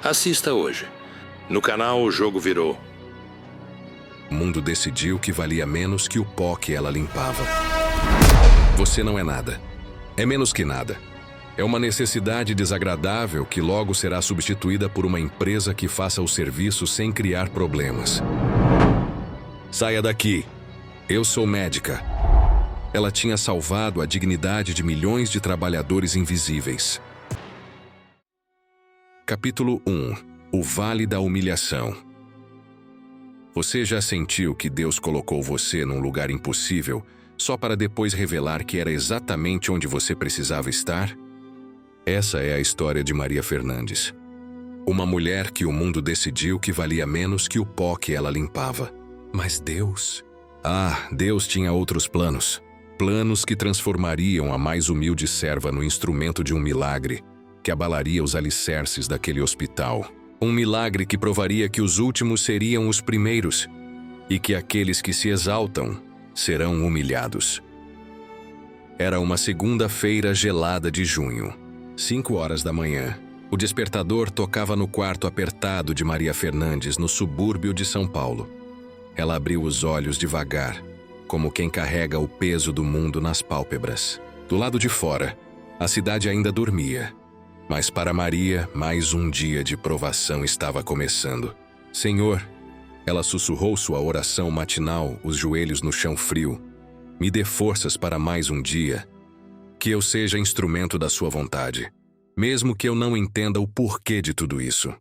Assista hoje. No canal O Jogo Virou. O mundo decidiu que valia menos que o pó que ela limpava. Você não é nada. É menos que nada. É uma necessidade desagradável que logo será substituída por uma empresa que faça o serviço sem criar problemas. Saia daqui. Eu sou médica. Ela tinha salvado a dignidade de milhões de trabalhadores invisíveis. Capítulo 1. O Vale da Humilhação. Você já sentiu que Deus colocou você num lugar impossível só para depois revelar que era exatamente onde você precisava estar? Essa é a história de Maria Fernandes. Uma mulher que o mundo decidiu que valia menos que o pó que ela limpava. Mas Deus... Deus tinha outros planos. Planos que transformariam a mais humilde serva no instrumento de um milagre que abalaria os alicerces daquele hospital. Um milagre que provaria que os últimos seriam os primeiros e que aqueles que se exaltam serão humilhados. Era uma segunda-feira gelada de junho, 5 horas da manhã. O despertador tocava no quarto apertado de Maria Fernandes, no subúrbio de São Paulo. Ela abriu os olhos devagar, como quem carrega o peso do mundo nas pálpebras. Do lado de fora, a cidade ainda dormia. Mas para Maria, mais um dia de provação estava começando. Senhor, ela sussurrou sua oração matinal, os joelhos no chão frio. Me dê forças para mais um dia. Que eu seja instrumento da sua vontade. Mesmo que eu não entenda o porquê de tudo isso.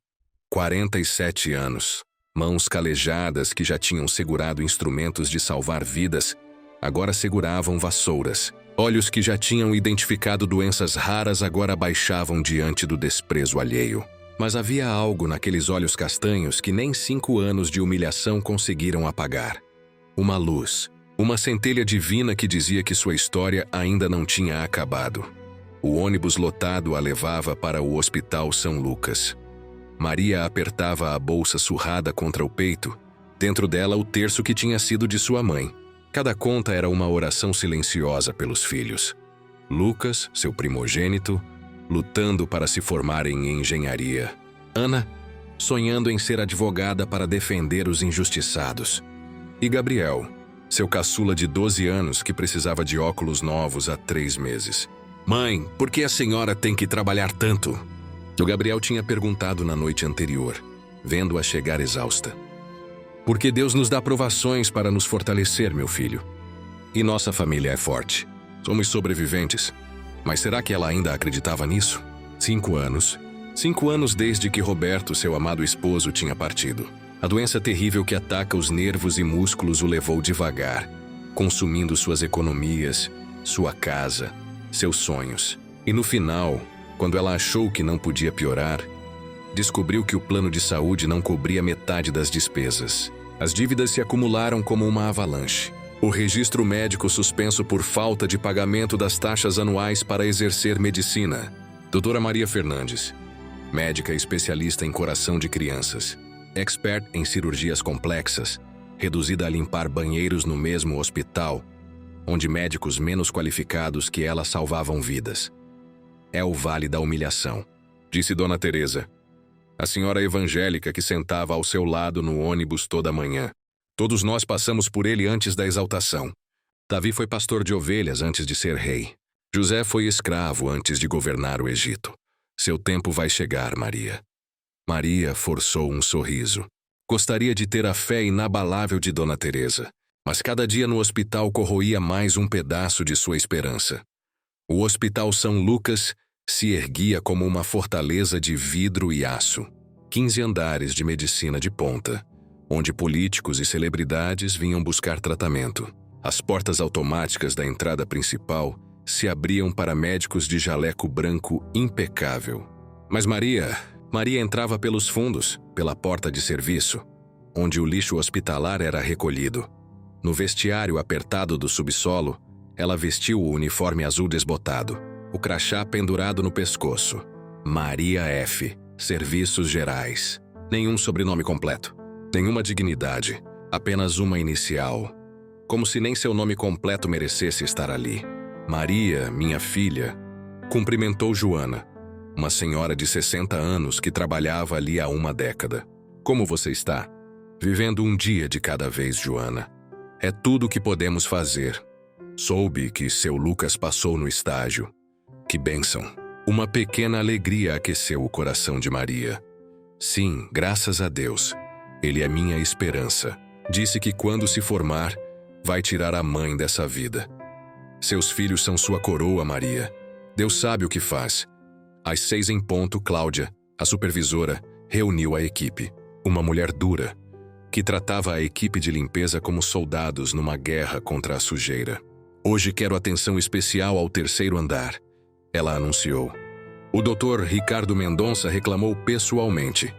47 anos. Mãos calejadas que já tinham segurado instrumentos de salvar vidas, agora seguravam vassouras. Olhos que já tinham identificado doenças raras agora baixavam diante do desprezo alheio. Mas havia algo naqueles olhos castanhos que nem 5 anos de humilhação conseguiram apagar. Uma luz, uma centelha divina que dizia que sua história ainda não tinha acabado. O ônibus lotado a levava para o Hospital São Lucas. Maria apertava a bolsa surrada contra o peito, dentro dela o terço que tinha sido de sua mãe. Cada conta era uma oração silenciosa pelos filhos. Lucas, seu primogênito, lutando para se formar em engenharia. Ana, sonhando em ser advogada para defender os injustiçados. E Gabriel, seu caçula de 12 anos que precisava de óculos novos há 3 meses. Mãe, por que a senhora tem que trabalhar tanto? O Gabriel tinha perguntado na noite anterior, vendo-a chegar exausta. Porque Deus nos dá provações para nos fortalecer, meu filho. E nossa família é forte. Somos sobreviventes. Mas será que ela ainda acreditava nisso? 5 anos. 5 anos desde que Roberto, seu amado esposo, tinha partido. A doença terrível que ataca os nervos e músculos o levou devagar, consumindo suas economias, sua casa, seus sonhos. E no final, quando ela achou que não podia piorar, descobriu que o plano de saúde não cobria metade das despesas. As dívidas se acumularam como uma avalanche. O registro médico suspenso por falta de pagamento das taxas anuais para exercer medicina. Doutora Maria Fernandes, médica especialista em coração de crianças, expert em cirurgias complexas, reduzida a limpar banheiros no mesmo hospital, onde médicos menos qualificados que ela salvavam vidas. É o Vale da Humilhação, disse Dona Teresa, a senhora evangélica que sentava ao seu lado no ônibus toda manhã. Todos nós passamos por ele antes da exaltação. Davi foi pastor de ovelhas antes de ser rei. José foi escravo antes de governar o Egito. Seu tempo vai chegar, Maria. Maria forçou um sorriso. Gostaria de ter a fé inabalável de Dona Teresa, mas cada dia no hospital corroía mais um pedaço de sua esperança. O Hospital São Lucas se erguia como uma fortaleza de vidro e aço. 15 andares de medicina de ponta, onde políticos e celebridades vinham buscar tratamento. As portas automáticas da entrada principal se abriam para médicos de jaleco branco impecável. Mas Maria entrava pelos fundos, pela porta de serviço, onde o lixo hospitalar era recolhido. No vestiário apertado do subsolo, ela vestiu o uniforme azul desbotado, o crachá pendurado no pescoço. Maria F. Serviços Gerais. Nenhum sobrenome completo. Nenhuma dignidade. Apenas uma inicial. Como se nem seu nome completo merecesse estar ali. Maria, minha filha, cumprimentou Joana, uma senhora de 60 anos que trabalhava ali há uma década. Como você está? Vivendo um dia de cada vez, Joana. É tudo o que podemos fazer. Soube que seu Lucas passou no estágio. Que bênção! Uma pequena alegria aqueceu o coração de Maria. Sim, graças a Deus. Ele é minha esperança. Disse que quando se formar, vai tirar a mãe dessa vida. Seus filhos são sua coroa, Maria. Deus sabe o que faz. Às 6 em ponto, Cláudia, a supervisora, reuniu a equipe. Uma mulher dura, que tratava a equipe de limpeza como soldados numa guerra contra a sujeira. Hoje quero atenção especial ao 3º andar, ela anunciou. O Dr. Ricardo Mendonça reclamou pessoalmente.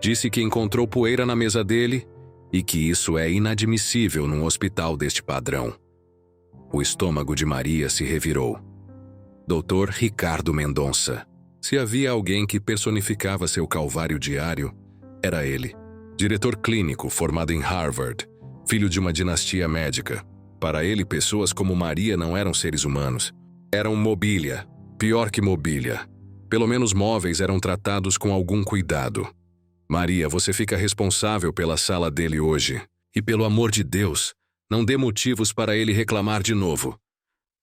Disse que encontrou poeira na mesa dele e que isso é inadmissível num hospital deste padrão. O estômago de Maria se revirou. Dr. Ricardo Mendonça. Se havia alguém que personificava seu calvário diário, era ele. Diretor clínico formado em Harvard, filho de uma dinastia médica. Para ele, pessoas como Maria não eram seres humanos. Eram mobília, pior que mobília. Pelo menos móveis eram tratados com algum cuidado. Maria, você fica responsável pela sala dele hoje. E pelo amor de Deus, não dê motivos para ele reclamar de novo.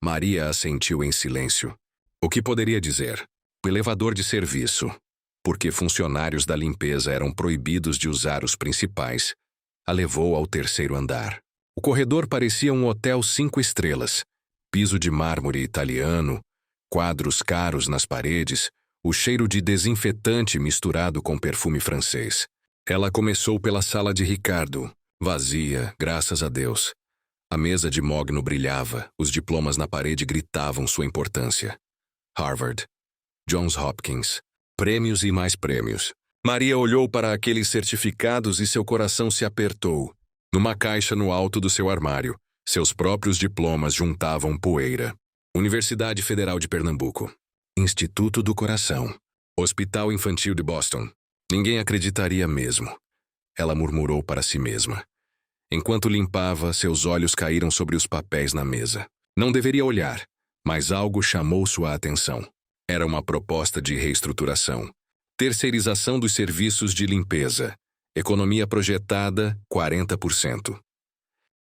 Maria assentiu em silêncio. O que poderia dizer? O elevador de serviço, porque funcionários da limpeza eram proibidos de usar os principais, a levou ao 3º andar. O corredor parecia um hotel 5 estrelas. Piso de mármore italiano, quadros caros nas paredes, o cheiro de desinfetante misturado com perfume francês. Ela começou pela sala de Ricardo, vazia, graças a Deus. A mesa de mogno brilhava, os diplomas na parede gritavam sua importância. Harvard, Johns Hopkins, prêmios e mais prêmios. Maria olhou para aqueles certificados e seu coração se apertou. Numa caixa no alto do seu armário, seus próprios diplomas juntavam poeira. Universidade Federal de Pernambuco. Instituto do Coração. Hospital Infantil de Boston. Ninguém acreditaria mesmo. Ela murmurou para si mesma. Enquanto limpava, seus olhos caíram sobre os papéis na mesa. Não deveria olhar, mas algo chamou sua atenção. Era uma proposta de reestruturação. Terceirização dos serviços de limpeza. Economia projetada, 40%.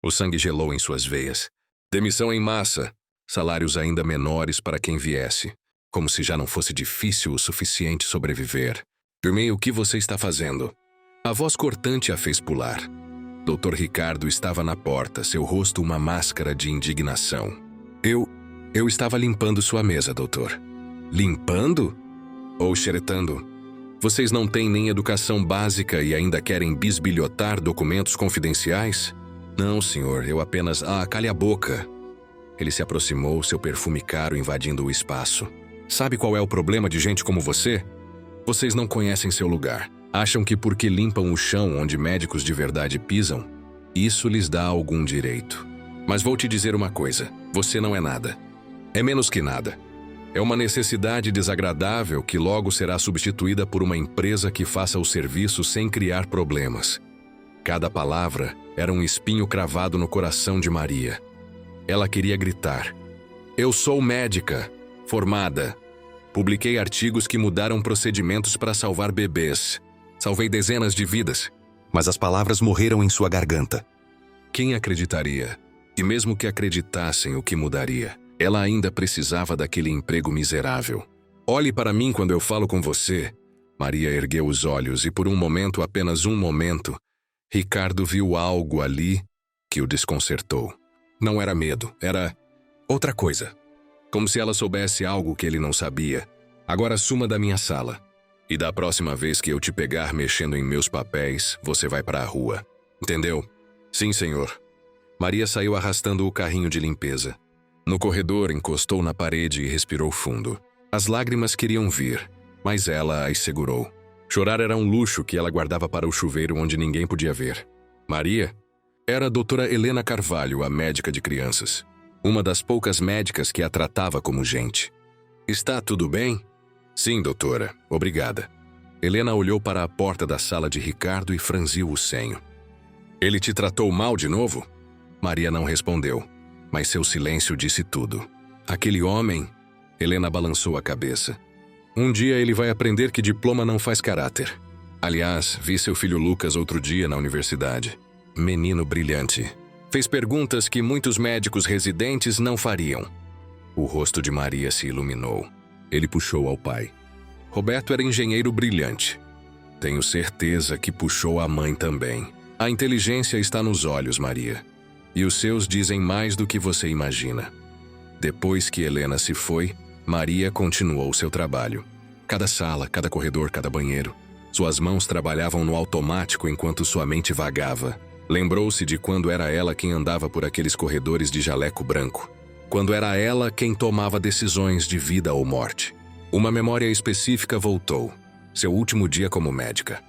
O sangue gelou em suas veias. Demissão em massa. Salários ainda menores para quem viesse. Como se já não fosse difícil o suficiente sobreviver. Irmã, o que você está fazendo? A voz cortante a fez pular. Dr. Ricardo estava na porta, seu rosto uma máscara de indignação. Eu estava limpando sua mesa, doutor. Limpando? Ou xeretando? Vocês não têm nem educação básica e ainda querem bisbilhotar documentos confidenciais? Não, senhor, eu apenas... cale a boca. Ele se aproximou, seu perfume caro invadindo o espaço. Sabe qual é o problema de gente como você? Vocês não conhecem seu lugar. Acham que porque limpam o chão onde médicos de verdade pisam, isso lhes dá algum direito. Mas vou te dizer uma coisa, você não é nada. É menos que nada. É uma necessidade desagradável que logo será substituída por uma empresa que faça o serviço sem criar problemas. Cada palavra era um espinho cravado no coração de Maria. Ela queria gritar. Eu sou médica, formada. Publiquei artigos que mudaram procedimentos para salvar bebês. Salvei dezenas de vidas. Mas as palavras morreram em sua garganta. Quem acreditaria? E mesmo que acreditassem, o que mudaria? Ela ainda precisava daquele emprego miserável. Olhe para mim quando eu falo com você. Maria ergueu os olhos e por um momento, apenas um momento, Ricardo viu algo ali que o desconcertou. Não era medo, era outra coisa. Como se ela soubesse algo que ele não sabia. Agora suma da minha sala. E da próxima vez que eu te pegar mexendo em meus papéis, você vai para a rua. Entendeu? Sim, senhor. Maria saiu arrastando o carrinho de limpeza. No corredor, encostou na parede e respirou fundo. As lágrimas queriam vir, mas ela as segurou. Chorar era um luxo que ela guardava para o chuveiro onde ninguém podia ver. Maria era a doutora Helena Carvalho, a médica de crianças. Uma das poucas médicas que a tratava como gente. Está tudo bem? Sim, doutora. Obrigada. Helena olhou para a porta da sala de Ricardo e franziu o senho. Ele te tratou mal de novo? Maria não respondeu, mas seu silêncio disse tudo. Aquele homem... Helena balançou a cabeça. Um dia ele vai aprender que diploma não faz caráter. Aliás, vi seu filho Lucas outro dia na universidade. Menino brilhante. Fez perguntas que muitos médicos residentes não fariam. O rosto de Maria se iluminou. Ele puxou ao pai. Roberto era engenheiro brilhante. Tenho certeza que puxou a mãe também. A inteligência está nos olhos, Maria. E os seus dizem mais do que você imagina. Depois que Helena se foi, Maria continuou seu trabalho. Cada sala, cada corredor, cada banheiro. Suas mãos trabalhavam no automático enquanto sua mente vagava. Lembrou-se de quando era ela quem andava por aqueles corredores de jaleco branco. Quando era ela quem tomava decisões de vida ou morte. Uma memória específica voltou. Seu último dia como médica.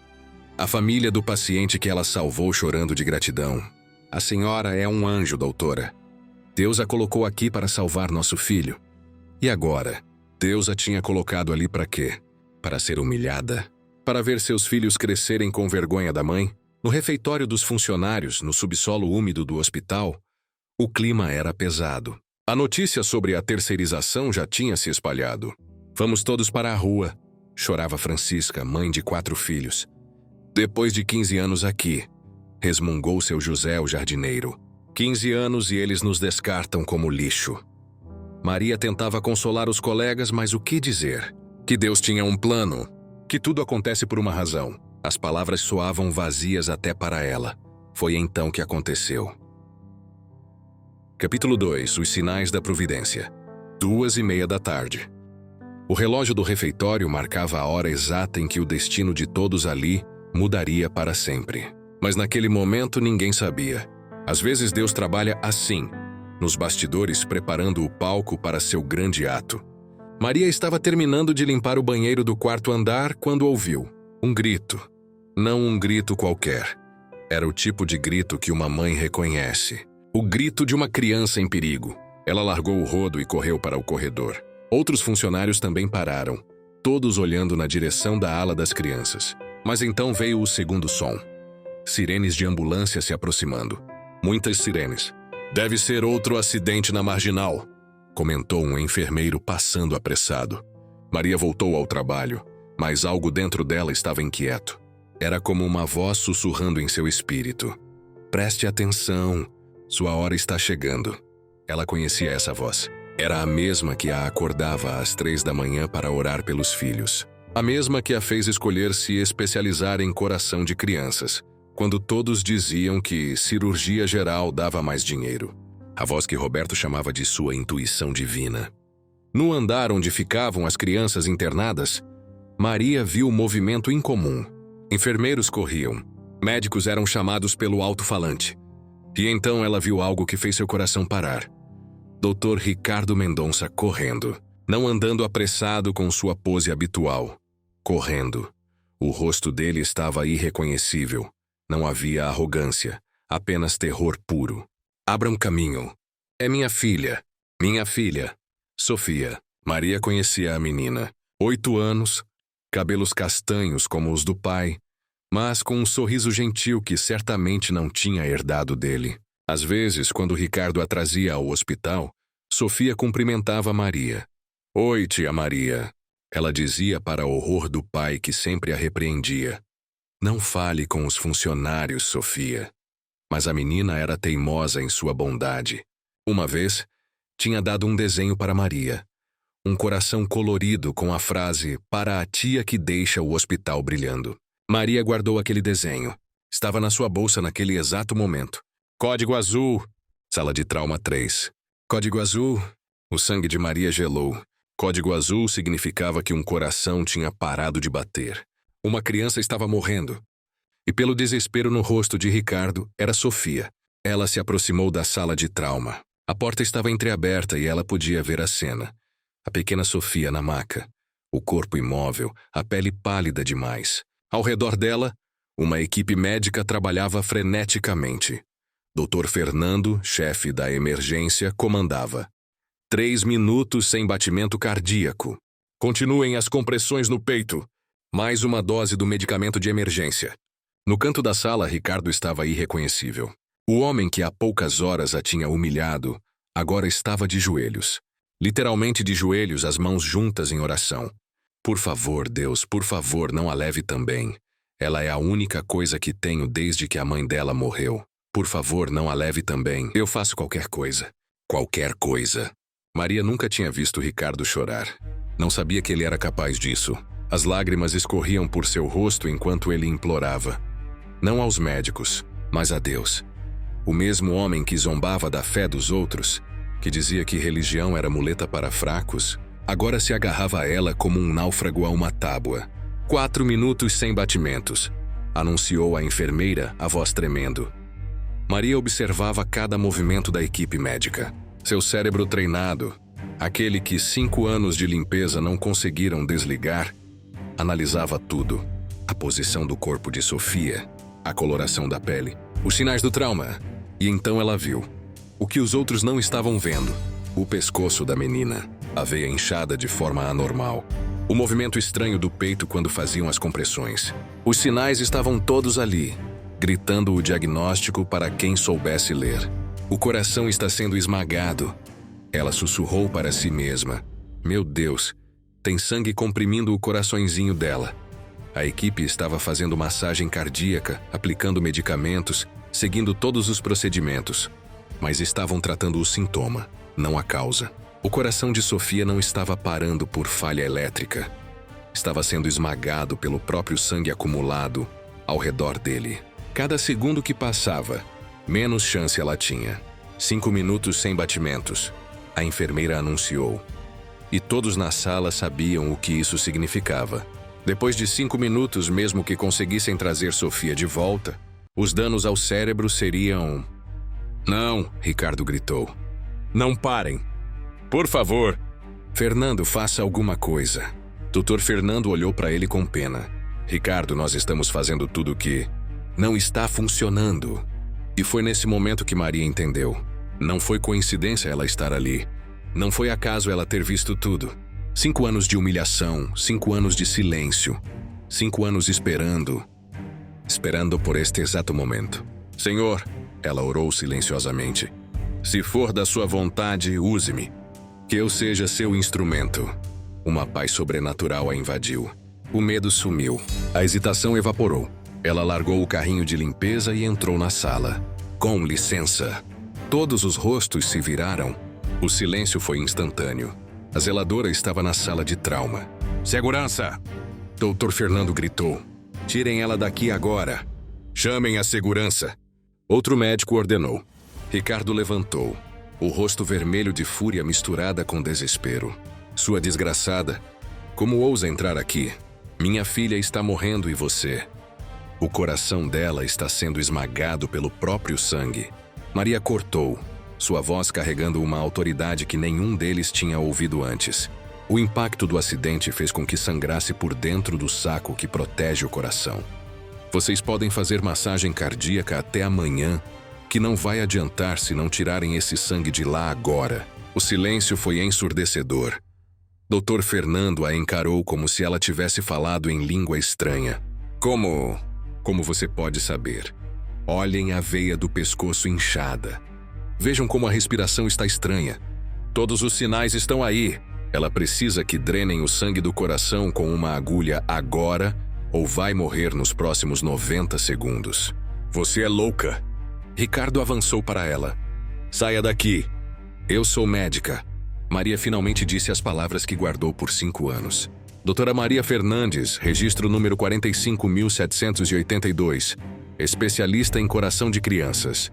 A família do paciente que ela salvou chorando de gratidão. A senhora é um anjo, doutora. Deus a colocou aqui para salvar nosso filho. E agora? Deus a tinha colocado ali para quê? Para ser humilhada? Para ver seus filhos crescerem com vergonha da mãe? No refeitório dos funcionários, no subsolo úmido do hospital, o clima era pesado. A notícia sobre a terceirização já tinha se espalhado. Vamos todos para a rua, chorava Francisca, mãe de 4 filhos. Depois de 15 anos aqui, resmungou seu José, o jardineiro. 15 anos e eles nos descartam como lixo. Maria tentava consolar os colegas, mas o que dizer? Que Deus tinha um plano, que tudo acontece por uma razão. As palavras soavam vazias até para ela. Foi então que aconteceu. Capítulo 2. Os sinais da providência. 2:30 da tarde. O relógio do refeitório marcava a hora exata em que o destino de todos ali mudaria para sempre. Mas naquele momento ninguém sabia. Às vezes Deus trabalha assim, nos bastidores preparando o palco para seu grande ato. Maria estava terminando de limpar o banheiro do quarto andar quando ouviu um grito. Não um grito qualquer. Era o tipo de grito que uma mãe reconhece. O grito de uma criança em perigo. Ela largou o rodo e correu para o corredor. Outros funcionários também pararam, todos olhando na direção da ala das crianças. Mas então veio o segundo som. Sirenes de ambulância se aproximando. Muitas sirenes. Deve ser outro acidente na marginal, comentou um enfermeiro passando apressado. Maria voltou ao trabalho, mas algo dentro dela estava inquieto. Era como uma voz sussurrando em seu espírito. Preste atenção, sua hora está chegando. Ela conhecia essa voz. Era a mesma que a acordava às 3 da manhã para orar pelos filhos. A mesma que a fez escolher se especializar em coração de crianças, quando todos diziam que cirurgia geral dava mais dinheiro. A voz que Roberto chamava de sua intuição divina. No andar onde ficavam as crianças internadas, Maria viu um movimento incomum. Enfermeiros corriam. Médicos eram chamados pelo alto-falante. E então ela viu algo que fez seu coração parar. Dr. Ricardo Mendonça correndo. Não andando apressado com sua pose habitual. Correndo. O rosto dele estava irreconhecível. Não havia arrogância, apenas terror puro. Abram caminho. É minha filha. Minha filha. Sofia. Maria conhecia a menina. 8 anos, cabelos castanhos como os do pai, mas com um sorriso gentil que certamente não tinha herdado dele. Às vezes, quando Ricardo a trazia ao hospital, Sofia cumprimentava Maria. Oi, tia Maria. Ela dizia para horror do pai que sempre a repreendia. Não fale com os funcionários, Sofia. Mas a menina era teimosa em sua bondade. Uma vez, tinha dado um desenho para Maria. Um coração colorido com a frase para a tia que deixa o hospital brilhando. Maria guardou aquele desenho. Estava na sua bolsa naquele exato momento. Código azul. Sala de trauma 3. Código azul. O sangue de Maria gelou. Código azul significava que um coração tinha parado de bater. Uma criança estava morrendo. E pelo desespero no rosto de Ricardo, era Sofia. Ela se aproximou da sala de trauma. A porta estava entreaberta e ela podia ver a cena. A pequena Sofia na maca. O corpo imóvel, a pele pálida demais. Ao redor dela, uma equipe médica trabalhava freneticamente. Dr. Fernando, chefe da emergência, comandava. 3 minutos sem batimento cardíaco. Continuem as compressões no peito. Mais uma dose do medicamento de emergência. No canto da sala, Ricardo estava irreconhecível. O homem que há poucas horas a tinha humilhado, agora estava de joelhos. Literalmente de joelhos, as mãos juntas em oração. Por favor, Deus, por favor, não a leve também. Ela é a única coisa que tenho desde que a mãe dela morreu. Por favor, não a leve também. Eu faço qualquer coisa. Qualquer coisa. Maria nunca tinha visto Ricardo chorar. Não sabia que ele era capaz disso. As lágrimas escorriam por seu rosto enquanto ele implorava. Não aos médicos, mas a Deus. O mesmo homem que zombava da fé dos outros, que dizia que religião era muleta para fracos, agora se agarrava a ela como um náufrago a uma tábua. 4 minutos sem batimentos, anunciou a enfermeira, a voz tremendo. Maria observava cada movimento da equipe médica. Seu cérebro treinado, aquele que 5 anos de limpeza não conseguiram desligar, analisava tudo. A posição do corpo de Sofia, a coloração da pele, os sinais do trauma. E então ela viu o que os outros não estavam vendo. O pescoço da menina, a veia inchada de forma anormal. O movimento estranho do peito quando faziam as compressões. Os sinais estavam todos ali, gritando o diagnóstico para quem soubesse ler. O coração está sendo esmagado. Ela sussurrou para si mesma. Meu Deus, tem sangue comprimindo o coraçõezinho dela. A equipe estava fazendo massagem cardíaca, aplicando medicamentos, seguindo todos os procedimentos. Mas estavam tratando o sintoma, não a causa. O coração de Sofia não estava parando por falha elétrica. Estava sendo esmagado pelo próprio sangue acumulado ao redor dele. Cada segundo que passava, menos chance ela tinha. 5 minutos sem batimentos. A enfermeira anunciou. E todos na sala sabiam o que isso significava. Depois de 5 minutos, mesmo que conseguissem trazer Sofia de volta, os danos ao cérebro seriam... Não, Ricardo gritou. Não parem. Por favor. Fernando, faça alguma coisa. Dr. Fernando olhou para ele com pena. Ricardo, nós estamos fazendo tudo o que... Não está funcionando. E foi nesse momento que Maria entendeu. Não foi coincidência ela estar ali. Não foi acaso ela ter visto tudo. 5 anos de humilhação, 5 anos de silêncio. 5 anos esperando por este exato momento. Senhor, ela orou silenciosamente. Se for da sua vontade, use-me. Que eu seja seu instrumento. Uma paz sobrenatural a invadiu. O medo sumiu. A hesitação evaporou. Ela largou o carrinho de limpeza e entrou na sala. Com licença. Todos os rostos se viraram. O silêncio foi instantâneo. A zeladora estava na sala de trauma. Segurança! Dr. Fernando gritou. Tirem ela daqui agora. Chamem a segurança. Outro médico ordenou. Ricardo levantou, o rosto vermelho de fúria misturada com desespero. Sua desgraçada, como ousa entrar aqui? Minha filha está morrendo e você? O coração dela está sendo esmagado pelo próprio sangue. Maria cortou, sua voz carregando uma autoridade que nenhum deles tinha ouvido antes. O impacto do acidente fez com que sangrasse por dentro do saco que protege o coração. Vocês podem fazer massagem cardíaca até amanhã, que não vai adiantar se não tirarem esse sangue de lá agora. O silêncio foi ensurdecedor. Dr. Fernando a encarou como se ela tivesse falado em língua estranha. Como você pode saber? Olhem a veia do pescoço inchada. Vejam como a respiração está estranha. Todos os sinais estão aí. Ela precisa que drenem o sangue do coração com uma agulha agora ou vai morrer nos próximos 90 segundos. Você é louca. Ricardo avançou para ela. Saia daqui. Eu sou médica. Maria finalmente disse as palavras que guardou por 5 anos. Doutora Maria Fernandes, registro número 45.782. Especialista em coração de crianças.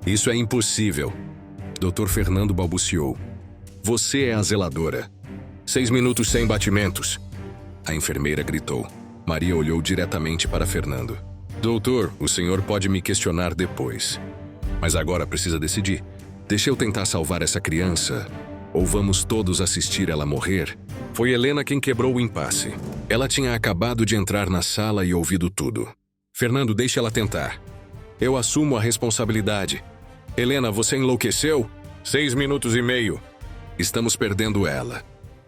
Isso é impossível. Dr. Fernando balbuciou. Você é a zeladora. 6 minutos sem batimentos. A enfermeira gritou. Maria olhou diretamente para Fernando. Doutor, o senhor pode me questionar depois. Mas agora precisa decidir. Deixa eu tentar salvar essa criança, ou vamos todos assistir ela morrer? Foi Helena quem quebrou o impasse. Ela tinha acabado de entrar na sala e ouvido tudo. Fernando, deixe ela tentar. Eu assumo a responsabilidade. Helena, você enlouqueceu? 6 minutos e meio. Estamos perdendo ela.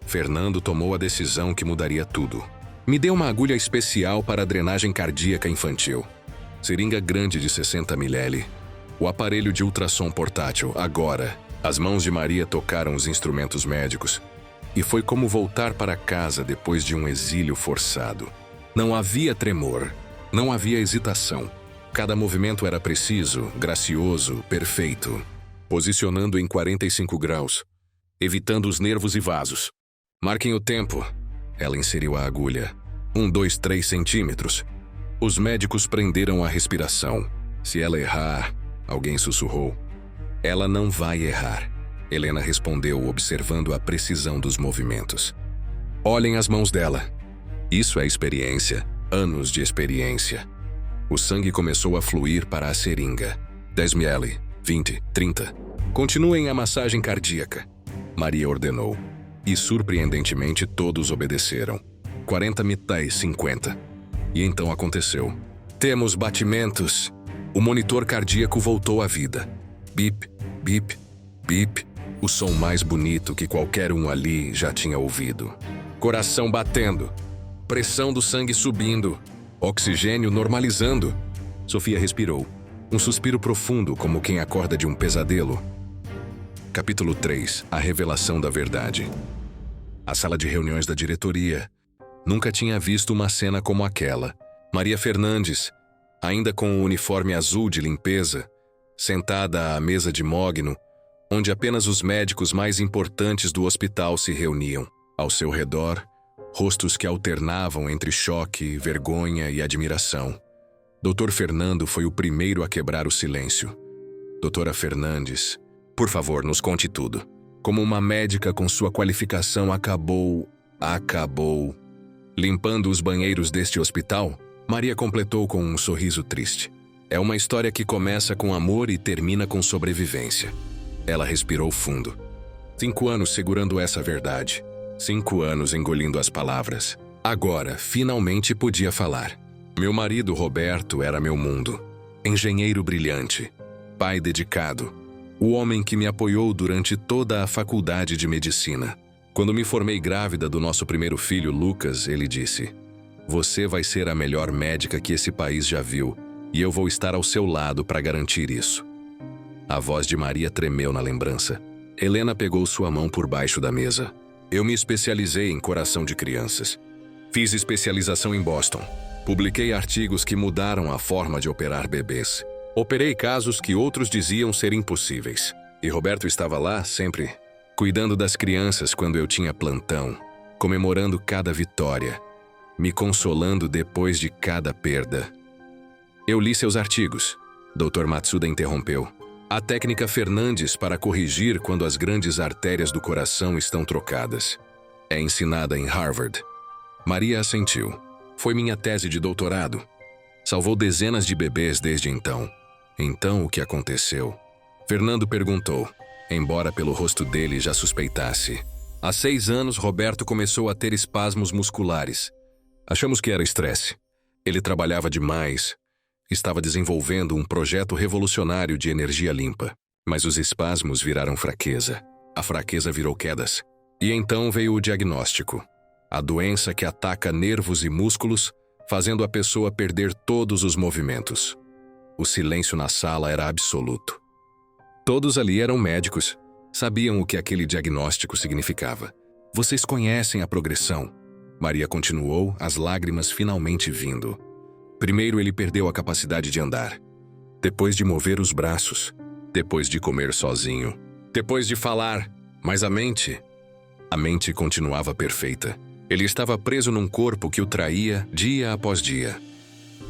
Fernando tomou a decisão que mudaria tudo. Me dê uma agulha especial para a drenagem cardíaca infantil. Seringa grande de 60 ml. O aparelho de ultrassom portátil, agora. As mãos de Maria tocaram os instrumentos médicos. E foi como voltar para casa depois de um exílio forçado. Não havia tremor, não havia hesitação. Cada movimento era preciso, gracioso, perfeito. Posicionando em 45 graus, evitando os nervos e vasos. Marquem o tempo. Ela inseriu a agulha. 1, 2, 3 centímetros. Os médicos prenderam a respiração. Se ela errar, alguém sussurrou. Ela não vai errar. Helena respondeu, observando a precisão dos movimentos. Olhem as mãos dela. Isso é experiência. Anos de experiência. O sangue começou a fluir para a seringa. 10 ml, 20, 30. Continuem a massagem cardíaca. Maria ordenou. E surpreendentemente todos obedeceram. 40 metais, 50. E então aconteceu. Temos batimentos. O monitor cardíaco voltou à vida. Bip, bip, bip. O som mais bonito que qualquer um ali já tinha ouvido. Coração batendo. Pressão do sangue subindo. Oxigênio normalizando. Sofia respirou. Um suspiro profundo, como quem acorda de um pesadelo. Capítulo 3. A revelação da verdade. A sala de reuniões da diretoria. Nunca tinha visto uma cena como aquela. Maria Fernandes, ainda com o uniforme azul de limpeza, sentada à mesa de mogno, onde apenas os médicos mais importantes do hospital se reuniam. Ao seu redor, rostos que alternavam entre choque, vergonha e admiração. Dr. Fernando foi o primeiro a quebrar o silêncio. Doutora Fernandes, por favor, nos conte tudo. Como uma médica com sua qualificação acabou... Limpando os banheiros deste hospital, Maria completou com um sorriso triste. É uma história que começa com amor e termina com sobrevivência. Ela respirou fundo. 5 anos segurando essa verdade. 5 anos engolindo as palavras. Agora, finalmente podia falar. Meu marido, Roberto, era meu mundo. Engenheiro brilhante. Pai dedicado. O homem que me apoiou durante toda a faculdade de medicina. Quando me formei grávida do nosso primeiro filho, Lucas, ele disse: "Você vai ser a melhor médica que esse país já viu, e eu vou estar ao seu lado para garantir isso." A voz de Maria tremeu na lembrança. Helena pegou sua mão por baixo da mesa. Eu me especializei em coração de crianças. Fiz especialização em Boston. Publiquei artigos que mudaram a forma de operar bebês. Operei casos que outros diziam ser impossíveis. E Roberto estava lá, sempre, cuidando das crianças quando eu tinha plantão, comemorando cada vitória, me consolando depois de cada perda. Eu li seus artigos. Dr. Matsuda interrompeu. A técnica Fernandes para corrigir quando as grandes artérias do coração estão trocadas. É ensinada em Harvard. Maria assentiu. Foi minha tese de doutorado. Salvou dezenas de bebês desde então. Então, o que aconteceu? Fernando perguntou, embora pelo rosto dele já suspeitasse. Há 6 anos, Roberto começou a ter espasmos musculares. Achamos que era estresse. Ele trabalhava demais. Estava desenvolvendo um projeto revolucionário de energia limpa. Mas os espasmos viraram fraqueza. A fraqueza virou quedas. E então veio o diagnóstico. A doença que ataca nervos e músculos, fazendo a pessoa perder todos os movimentos. O silêncio na sala era absoluto. Todos ali eram médicos. Sabiam o que aquele diagnóstico significava. Vocês conhecem a progressão. Maria continuou, as lágrimas finalmente vindo. Primeiro ele perdeu a capacidade de andar. Depois de mover os braços. Depois de comer sozinho. Depois de falar. Mas a mente continuava perfeita. Ele estava preso num corpo que o traía dia após dia.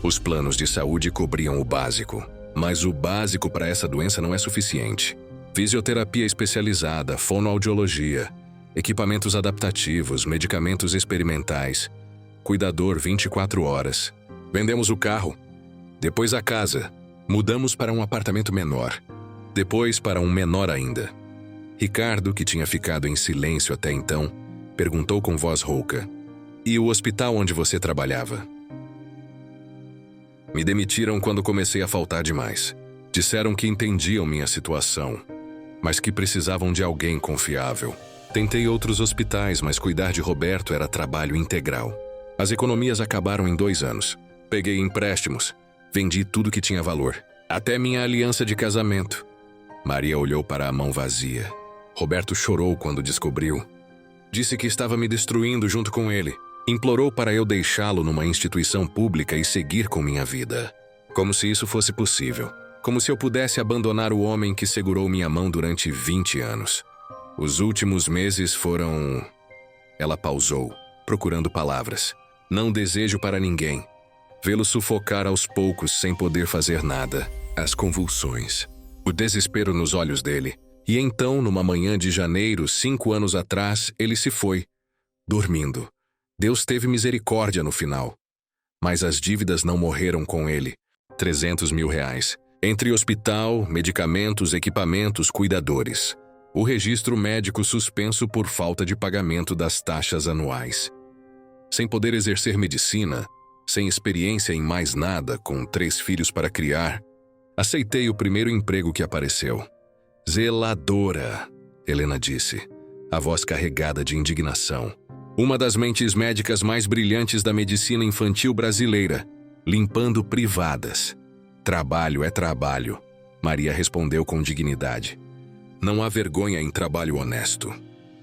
Os planos de saúde cobriam o básico. Mas o básico para essa doença não é suficiente. Fisioterapia especializada, fonoaudiologia, equipamentos adaptativos, medicamentos experimentais, cuidador 24 horas. Vendemos o carro, depois a casa, mudamos para um apartamento menor, depois para um menor ainda. Ricardo, que tinha ficado em silêncio até então, perguntou com voz rouca: "E o hospital onde você trabalhava?" Me demitiram quando comecei a faltar demais. Disseram que entendiam minha situação, mas que precisavam de alguém confiável. Tentei outros hospitais, mas cuidar de Roberto era trabalho integral. As economias acabaram em 2 anos. Peguei empréstimos, vendi tudo que tinha valor, até minha aliança de casamento. Maria olhou para a mão vazia. Roberto chorou quando descobriu. Disse que estava me destruindo junto com ele. Implorou para eu deixá-lo numa instituição pública e seguir com minha vida. Como se isso fosse possível. Como se eu pudesse abandonar o homem que segurou minha mão durante 20 anos. Os últimos meses foram... Ela pausou, procurando palavras. Não desejo para ninguém. Vê-lo sufocar aos poucos sem poder fazer nada. As convulsões. O desespero nos olhos dele. E então, numa manhã de janeiro, 5 anos atrás, ele se foi. Dormindo. Deus teve misericórdia no final. Mas as dívidas não morreram com ele. 300 mil reais. Entre hospital, medicamentos, equipamentos, cuidadores. O registro médico suspenso por falta de pagamento das taxas anuais. Sem poder exercer medicina, sem experiência em mais nada, com 3 filhos para criar, aceitei o primeiro emprego que apareceu. Zeladora, Helena disse, a voz carregada de indignação. Uma das mentes médicas mais brilhantes da medicina infantil brasileira, limpando privadas. Trabalho é trabalho, Maria respondeu com dignidade. Não há vergonha em trabalho honesto.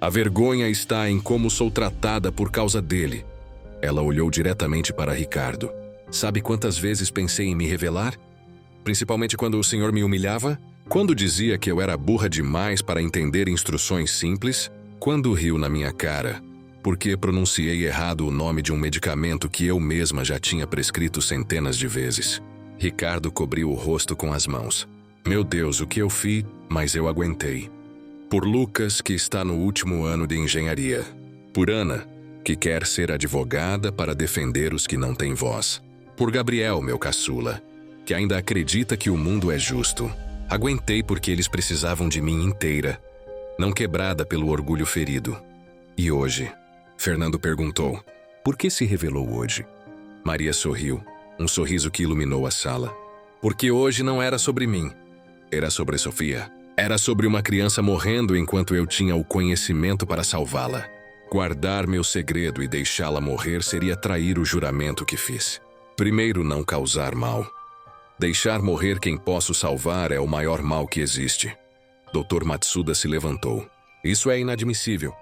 A vergonha está em como sou tratada por causa dele. Ela olhou diretamente para Ricardo. Sabe quantas vezes pensei em me revelar? Principalmente quando o senhor me humilhava? Quando dizia que eu era burra demais para entender instruções simples? Quando riu na minha cara, porque pronunciei errado o nome de um medicamento que eu mesma já tinha prescrito centenas de vezes. Ricardo cobriu o rosto com as mãos. Meu Deus, o que eu fiz, mas eu aguentei. Por Lucas, que está no último ano de engenharia. Por Ana, que quer ser advogada para defender os que não têm voz. Por Gabriel, meu caçula, que ainda acredita que o mundo é justo. Aguentei porque eles precisavam de mim inteira, não quebrada pelo orgulho ferido. E hoje? Fernando perguntou. Por que se revelou hoje? Maria sorriu, um sorriso que iluminou a sala. Porque hoje não era sobre mim. Era sobre Sofia. Era sobre uma criança morrendo enquanto eu tinha o conhecimento para salvá-la. Guardar meu segredo e deixá-la morrer seria trair o juramento que fiz. Primeiro, não causar mal. Deixar morrer quem posso salvar é o maior mal que existe. Dr. Matsuda se levantou. Isso é inadmissível.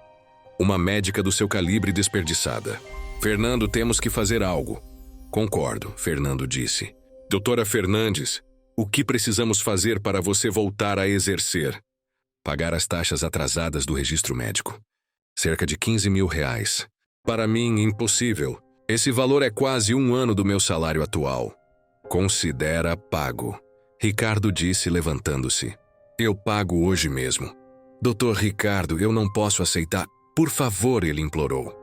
Uma médica do seu calibre desperdiçada. Fernando, temos que fazer algo. Concordo, Fernando disse. Doutora Fernandes, o que precisamos fazer para você voltar a exercer? Pagar as taxas atrasadas do registro médico. Cerca de 15 mil reais. Para mim, impossível. Esse valor é quase 1 ano do meu salário atual. Considera pago. Ricardo disse, levantando-se. Eu pago hoje mesmo. Doutor Ricardo, eu não posso aceitar. Por favor, ele implorou.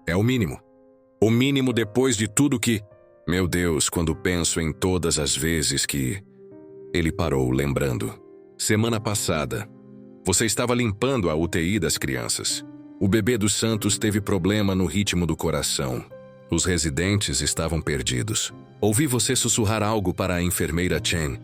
É o mínimo. O mínimo depois de tudo que... Meu Deus, quando penso em todas as vezes que... Ele parou, lembrando. Semana passada, você estava limpando a UTI das crianças. O bebê dos Santos teve problema no ritmo do coração. Os residentes estavam perdidos. Ouvi você sussurrar algo para a enfermeira Chen.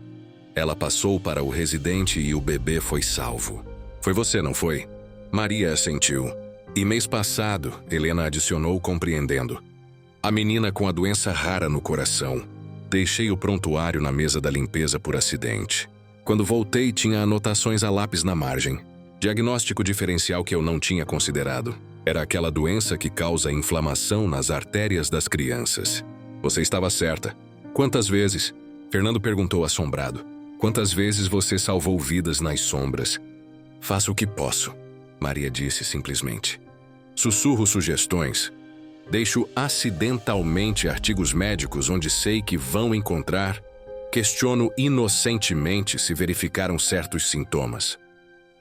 Ela passou para o residente e o bebê foi salvo. Foi você, não foi? Maria assentiu. E mês passado, Helena adicionou compreendendo. A menina com a doença rara no coração. Deixei o prontuário na mesa da limpeza por acidente. Quando voltei, tinha anotações a lápis na margem. Diagnóstico diferencial que eu não tinha considerado. Era aquela doença que causa inflamação nas artérias das crianças. Você estava certa. Quantas vezes? Fernando perguntou assombrado. Quantas vezes você salvou vidas nas sombras? Faço o que posso, Maria disse simplesmente. Sussurro sugestões. Deixo acidentalmente artigos médicos onde sei que vão encontrar. Questiono inocentemente se verificaram certos sintomas.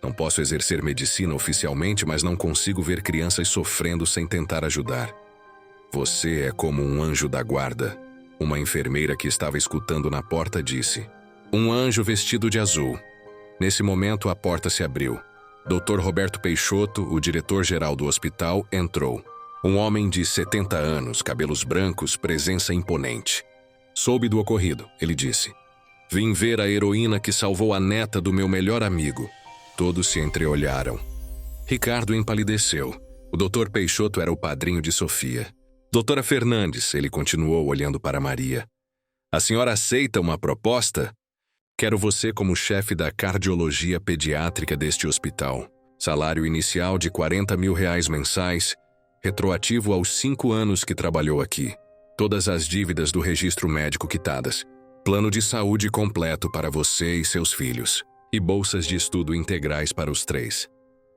Não posso exercer medicina oficialmente, mas não consigo ver crianças sofrendo sem tentar ajudar. Você é como um anjo da guarda. Uma enfermeira que estava escutando na porta disse. Um anjo vestido de azul. Nesse momento, a porta se abriu. Dr. Roberto Peixoto, o diretor-geral do hospital, entrou. Um homem de 70 anos, cabelos brancos, presença imponente. Soube do ocorrido, ele disse. Vim ver a heroína que salvou a neta do meu melhor amigo. Todos se entreolharam. Ricardo empalideceu. O Dr. Peixoto era o padrinho de Sofia. Doutora Fernandes, ele continuou olhando para Maria. A senhora aceita uma proposta? Quero você como chefe da cardiologia pediátrica deste hospital. Salário inicial de R$40 mil mensais, retroativo aos 5 anos que trabalhou aqui. Todas as dívidas do registro médico quitadas. Plano de saúde completo para você e seus filhos. E bolsas de estudo integrais para os 3.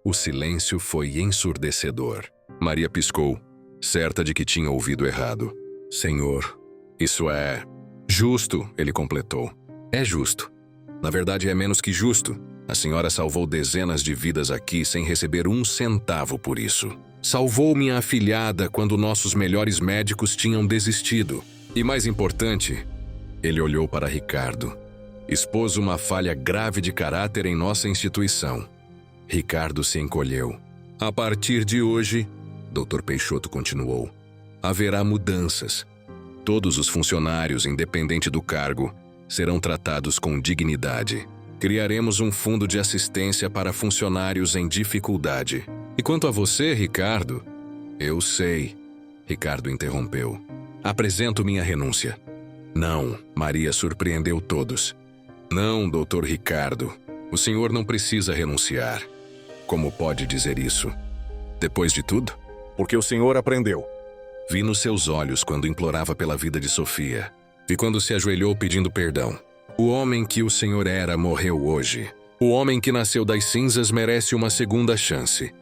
O silêncio foi ensurdecedor. Maria piscou, certa de que tinha ouvido errado. Senhor, isso é... Justo, ele completou. É justo. Na verdade, é menos que justo. A senhora salvou dezenas de vidas aqui sem receber um centavo por isso. Salvou minha afilhada quando nossos melhores médicos tinham desistido. E mais importante, ele olhou para Ricardo. Expôs uma falha grave de caráter em nossa instituição. Ricardo se encolheu. A partir de hoje, Dr. Peixoto continuou, haverá mudanças. Todos os funcionários, independente do cargo, serão tratados com dignidade. Criaremos um fundo de assistência para funcionários em dificuldade. E quanto a você, Ricardo? Eu sei, Ricardo interrompeu. Apresento minha renúncia. Não, Maria surpreendeu todos. Não, Dr. Ricardo. O senhor não precisa renunciar. Como pode dizer isso? Depois de tudo? Porque o senhor aprendeu. Vi nos seus olhos quando implorava pela vida de Sofia. Vi quando se ajoelhou pedindo perdão. O homem que o senhor era morreu hoje. O homem que nasceu das cinzas merece uma segunda chance.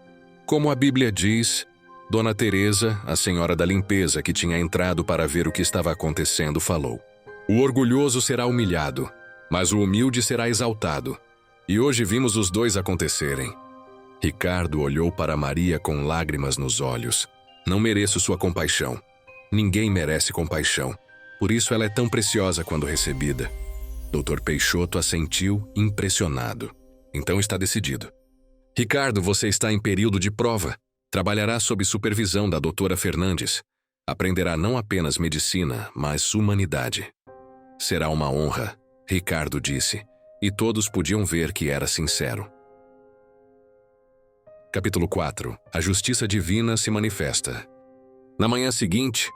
Como a Bíblia diz, Dona Teresa, a senhora da limpeza que tinha entrado para ver o que estava acontecendo, falou: o orgulhoso será humilhado, mas o humilde será exaltado. E hoje vimos os dois acontecerem. Ricardo olhou para Maria com lágrimas nos olhos. Não mereço sua compaixão. Ninguém merece compaixão. Por isso ela é tão preciosa quando recebida. Dr. Peixoto assentiu, impressionado. Então está decidido. Ricardo, você está em período de prova. Trabalhará sob supervisão da doutora Fernandes. Aprenderá não apenas medicina, mas humanidade. Será uma honra, Ricardo disse, e todos podiam ver que era sincero. Capítulo 4. A justiça divina se manifesta. Na manhã seguinte,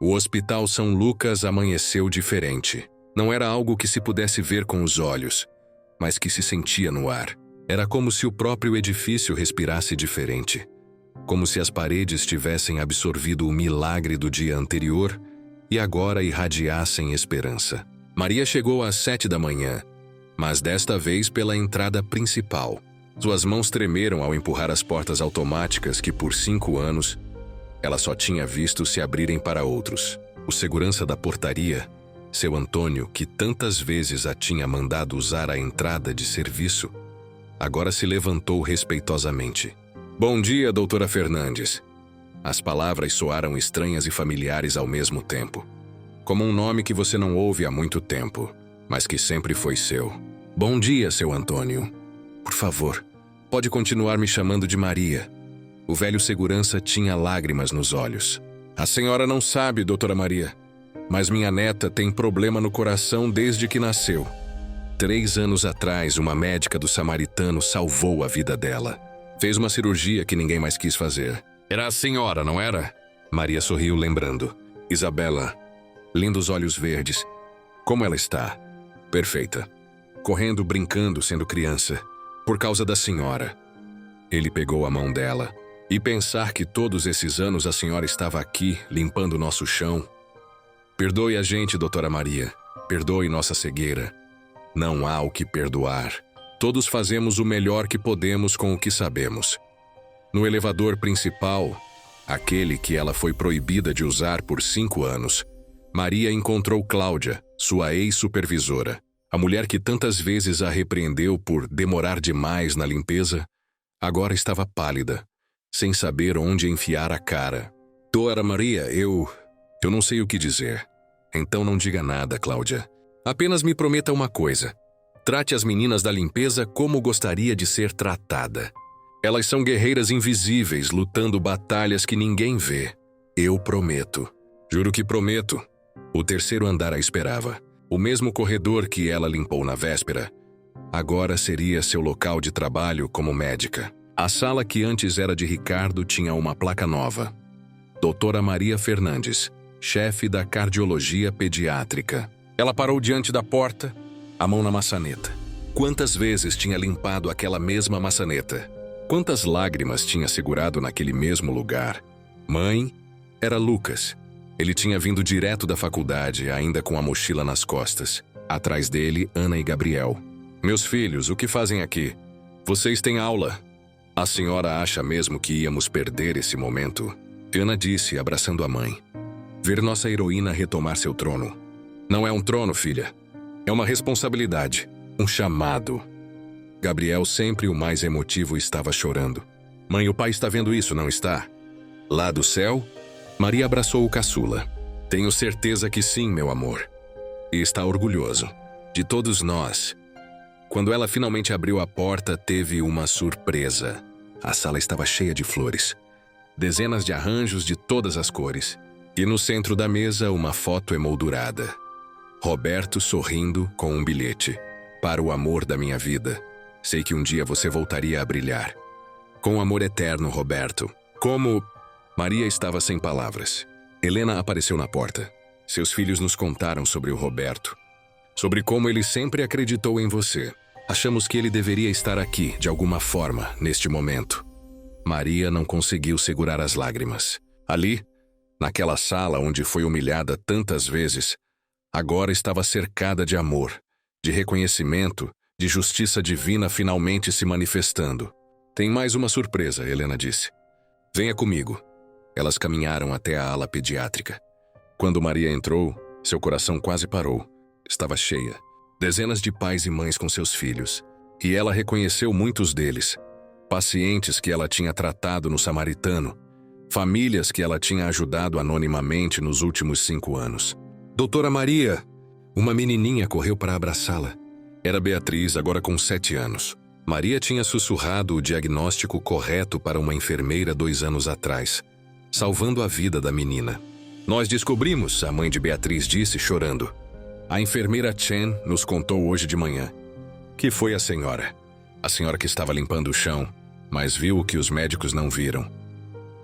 o Hospital São Lucas amanheceu diferente. Não era algo que se pudesse ver com os olhos, mas que se sentia no ar. Era como se o próprio edifício respirasse diferente. Como se as paredes tivessem absorvido o milagre do dia anterior e agora irradiassem esperança. Maria chegou às 7 da manhã, mas desta vez pela entrada principal. Suas mãos tremeram ao empurrar as portas automáticas que, por 5 anos, ela só tinha visto se abrirem para outros. O segurança da portaria, seu Antônio, que tantas vezes a tinha mandado usar a entrada de serviço, agora se levantou respeitosamente. Bom dia, doutora Fernandes. As palavras soaram estranhas e familiares ao mesmo tempo. Como um nome que você não ouve há muito tempo, mas que sempre foi seu. Bom dia, seu Antônio. Por favor, pode continuar me chamando de Maria. O velho segurança tinha lágrimas nos olhos. A senhora não sabe, doutora Maria, mas minha neta tem problema no coração desde que nasceu. 3 anos atrás, uma médica do Samaritano salvou a vida dela. Fez uma cirurgia que ninguém mais quis fazer. Era a senhora, não era? Maria sorriu, lembrando. Isabela, lindos olhos verdes. Como ela está? Perfeita. Correndo, brincando, sendo criança. Por causa da senhora. Ele pegou a mão dela. E pensar que todos esses anos a senhora estava aqui, limpando nosso chão. Perdoe a gente, doutora Maria. Perdoe nossa cegueira. Não há o que perdoar. Todos fazemos o melhor que podemos com o que sabemos. No elevador principal, aquele que ela foi proibida de usar por 5 anos, Maria encontrou Cláudia, sua ex-supervisora. A mulher que tantas vezes a repreendeu por demorar demais na limpeza, agora estava pálida, sem saber onde enfiar a cara. Dora Maria, eu não sei o que dizer. Então não diga nada, Cláudia. Apenas me prometa uma coisa. Trate as meninas da limpeza como gostaria de ser tratada. Elas são guerreiras invisíveis, lutando batalhas que ninguém vê. Eu prometo. Juro que prometo. O 3º andar a esperava. O mesmo corredor que ela limpou na véspera, agora seria seu local de trabalho como médica. A sala que antes era de Ricardo tinha uma placa nova. Doutora Maria Fernandes, chefe da cardiologia pediátrica. Ela parou diante da porta, a mão na maçaneta. Quantas vezes tinha limpado aquela mesma maçaneta? Quantas lágrimas tinha segurado naquele mesmo lugar? Mãe, era Lucas. Ele tinha vindo direto da faculdade, ainda com a mochila nas costas. Atrás dele, Ana e Gabriel. Meus filhos, o que fazem aqui? Vocês têm aula. A senhora acha mesmo que íamos perder esse momento? Ana disse, abraçando a mãe. Ver nossa heroína retomar seu trono. Não é um trono, filha. É uma responsabilidade. Um chamado. Gabriel, sempre o mais emotivo, estava chorando. Mãe, o pai está vendo isso, não está? Lá do céu? Maria abraçou o caçula. Tenho certeza que sim, meu amor. E está orgulhoso. De todos nós. Quando ela finalmente abriu a porta, teve uma surpresa. A sala estava cheia de flores. Dezenas de arranjos de todas as cores. E no centro da mesa, uma foto emoldurada. Roberto sorrindo com um bilhete. Para o amor da minha vida. Sei que um dia você voltaria a brilhar. Com amor eterno, Roberto. Como... Maria estava sem palavras. Helena apareceu na porta. Seus filhos nos contaram sobre o Roberto. Sobre como ele sempre acreditou em você. Achamos que ele deveria estar aqui, de alguma forma, neste momento. Maria não conseguiu segurar as lágrimas. Ali, naquela sala onde foi humilhada tantas vezes, agora estava cercada de amor, de reconhecimento, de justiça divina finalmente se manifestando. Tem mais uma surpresa, Helena disse. Venha comigo. Elas caminharam até a ala pediátrica. Quando Maria entrou, seu coração quase parou. Estava cheia. Dezenas de pais e mães com seus filhos. E ela reconheceu muitos deles. Pacientes que ela tinha tratado no Samaritano. Famílias que ela tinha ajudado anonimamente nos últimos 5 anos. Doutora Maria! Uma menininha correu para abraçá-la. Era Beatriz, agora com 7 anos. Maria tinha sussurrado o diagnóstico correto para uma enfermeira 2 anos atrás, salvando a vida da menina. Nós descobrimos, a mãe de Beatriz disse, chorando. A enfermeira Chen nos contou hoje de manhã. Que foi a senhora? A senhora que estava limpando o chão, mas viu o que os médicos não viram.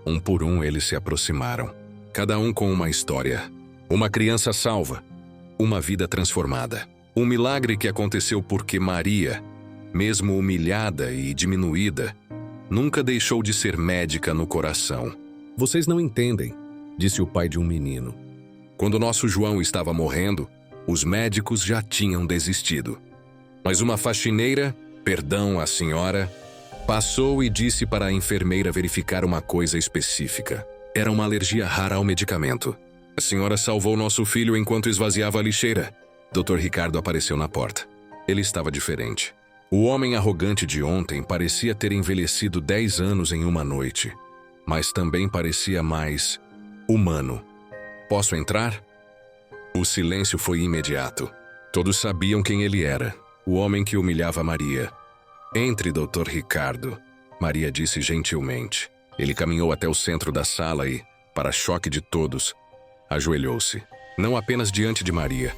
Um por um eles se aproximaram, cada um com uma história. Uma criança salva, uma vida transformada. Um milagre que aconteceu porque Maria, mesmo humilhada e diminuída, nunca deixou de ser médica no coração. Vocês não entendem, disse o pai de um menino. Quando nosso João estava morrendo, os médicos já tinham desistido. Mas uma faxineira, perdão a senhora, passou e disse para a enfermeira verificar uma coisa específica. Era uma alergia rara ao medicamento. A senhora salvou nosso filho enquanto esvaziava a lixeira. Dr. Ricardo apareceu na porta. Ele estava diferente. O homem arrogante de ontem parecia ter envelhecido 10 anos em uma noite, mas também parecia mais humano. Posso entrar? O silêncio foi imediato. Todos sabiam quem ele era, o homem que humilhava Maria. Entre, Dr. Ricardo, Maria disse gentilmente. Ele caminhou até o centro da sala e, para choque de todos, ajoelhou-se, não apenas diante de Maria,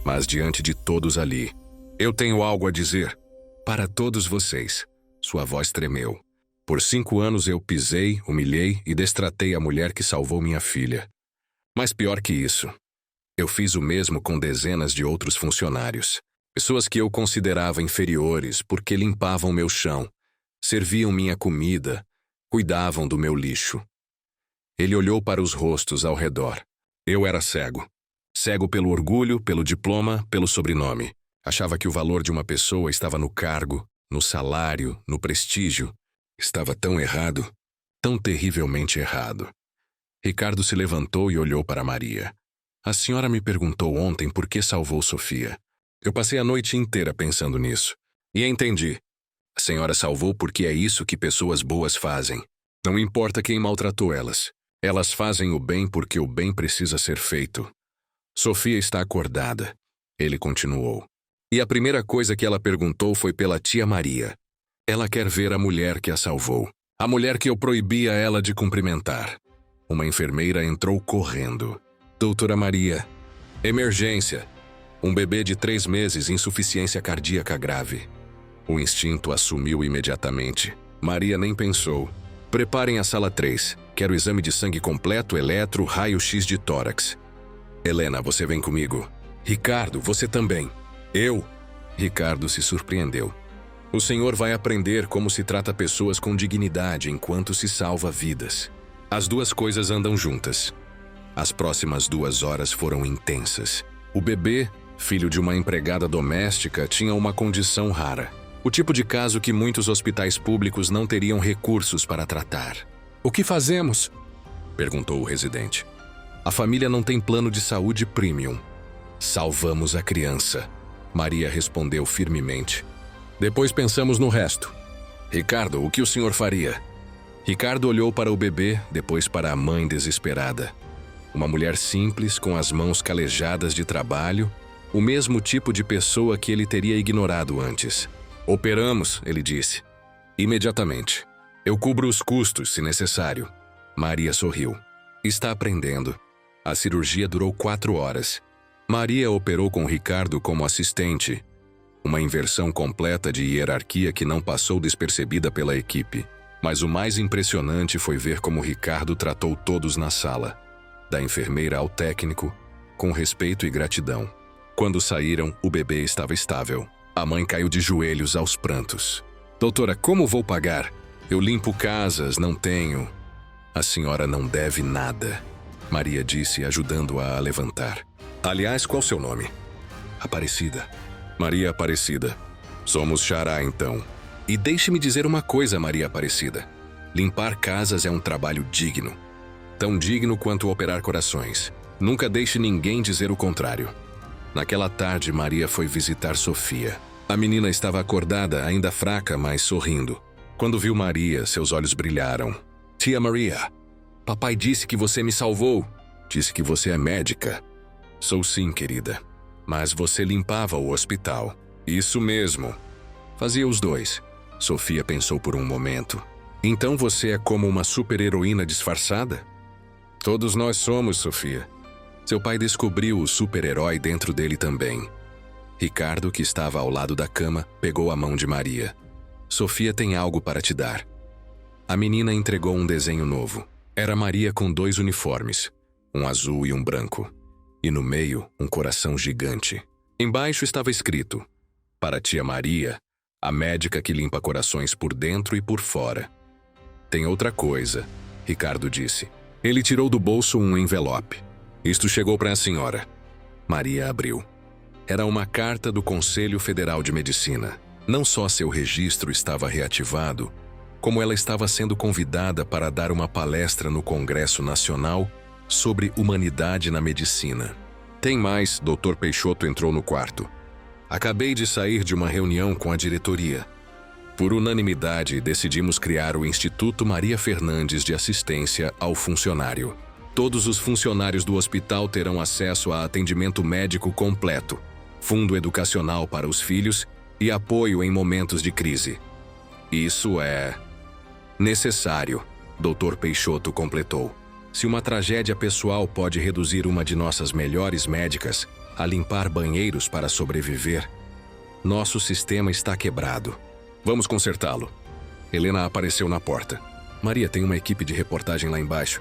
mas diante de todos ali. Eu tenho algo a dizer. Para todos vocês. Sua voz tremeu. Por 5 anos eu pisei, humilhei e destratei a mulher que salvou minha filha. Mas pior que isso, eu fiz o mesmo com dezenas de outros funcionários. Pessoas que eu considerava inferiores porque limpavam meu chão, serviam minha comida, cuidavam do meu lixo. Ele olhou para os rostos ao redor. Eu era cego. Cego pelo orgulho, pelo diploma, pelo sobrenome. Achava que o valor de uma pessoa estava no cargo, no salário, no prestígio. Estava tão errado, tão terrivelmente errado. Ricardo se levantou e olhou para Maria. A senhora me perguntou ontem por que salvou Sofia. Eu passei a noite inteira pensando nisso. E entendi. A senhora salvou porque é isso que pessoas boas fazem. Não importa quem maltratou elas. Elas fazem o bem porque o bem precisa ser feito. Sofia está acordada. Ele continuou. E a primeira coisa que ela perguntou foi pela tia Maria. Ela quer ver a mulher que a salvou. A mulher que eu proibia ela de cumprimentar. Uma enfermeira entrou correndo. Doutora Maria. Emergência. Um bebê de 3 meses, insuficiência cardíaca grave. O instinto assumiu imediatamente. Maria nem pensou. Preparem a sala 3. Quero exame de sangue completo, eletro, raio-x de tórax. Helena, você vem comigo. Ricardo, você também. Eu? Ricardo se surpreendeu. O Senhor vai aprender como se trata pessoas com dignidade enquanto se salva vidas. As duas coisas andam juntas. As próximas 2 horas foram intensas. O bebê, filho de uma empregada doméstica, tinha uma condição rara. O tipo de caso que muitos hospitais públicos não teriam recursos para tratar. "O que fazemos?" perguntou o residente. "A família não tem plano de saúde premium. Salvamos a criança", Maria respondeu firmemente. "Depois pensamos no resto. Ricardo, o que o senhor faria?" Ricardo olhou para o bebê, depois para a mãe desesperada. Uma mulher simples, com as mãos calejadas de trabalho, o mesmo tipo de pessoa que ele teria ignorado antes. "Operamos", ele disse. "Imediatamente. Eu cubro os custos, se necessário." Maria sorriu. "Está aprendendo." A cirurgia durou 4 horas. Maria operou com Ricardo como assistente. Uma inversão completa de hierarquia que não passou despercebida pela equipe. Mas o mais impressionante foi ver como Ricardo tratou todos na sala, da enfermeira ao técnico, com respeito e gratidão. Quando saíram, o bebê estava estável. A mãe caiu de joelhos aos prantos. "Doutora, como vou pagar? Eu limpo casas, não tenho." "A senhora não deve nada", Maria disse, ajudando-a a levantar. "Aliás, qual seu nome?" "Aparecida." "Maria Aparecida. Somos xará, então." "E deixe-me dizer uma coisa, Maria Aparecida. Limpar casas é um trabalho digno. Tão digno quanto operar corações. Nunca deixe ninguém dizer o contrário." Naquela tarde, Maria foi visitar Sofia. A menina estava acordada, ainda fraca, mas sorrindo. Quando viu Maria, seus olhos brilharam. "Tia Maria, papai disse que você me salvou." "Disse que você é médica." "Sou sim, querida. Mas você limpava o hospital." "Isso mesmo." "Fazia os dois." Sofia pensou por um momento. "Então você é como uma super-heroína disfarçada?" "Todos nós somos, Sofia." Seu pai descobriu o super-herói dentro dele também. Ricardo, que estava ao lado da cama, pegou a mão de Maria. "Sofia tem algo para te dar." A menina entregou um desenho novo. Era Maria com 2 uniformes, um azul e um branco. E no meio, um coração gigante. Embaixo estava escrito: "Para tia Maria, a médica que limpa corações por dentro e por fora." "Tem outra coisa", Ricardo disse. Ele tirou do bolso um envelope. "Isto chegou para a senhora." Maria abriu. Era uma carta do Conselho Federal de Medicina. Não só seu registro estava reativado, como ela estava sendo convidada para dar uma palestra no Congresso Nacional sobre humanidade na medicina. "Tem mais", Dr. Peixoto entrou no quarto. "Acabei de sair de uma reunião com a diretoria. Por unanimidade, decidimos criar o Instituto Maria Fernandes de Assistência ao Funcionário. Todos os funcionários do hospital terão acesso a atendimento médico completo, fundo educacional para os filhos e apoio em momentos de crise. Isso é necessário", Dr. Peixoto completou. "Se uma tragédia pessoal pode reduzir uma de nossas melhores médicas a limpar banheiros para sobreviver, nosso sistema está quebrado. Vamos consertá-lo." Helena apareceu na porta. "Maria, tem uma equipe de reportagem lá embaixo."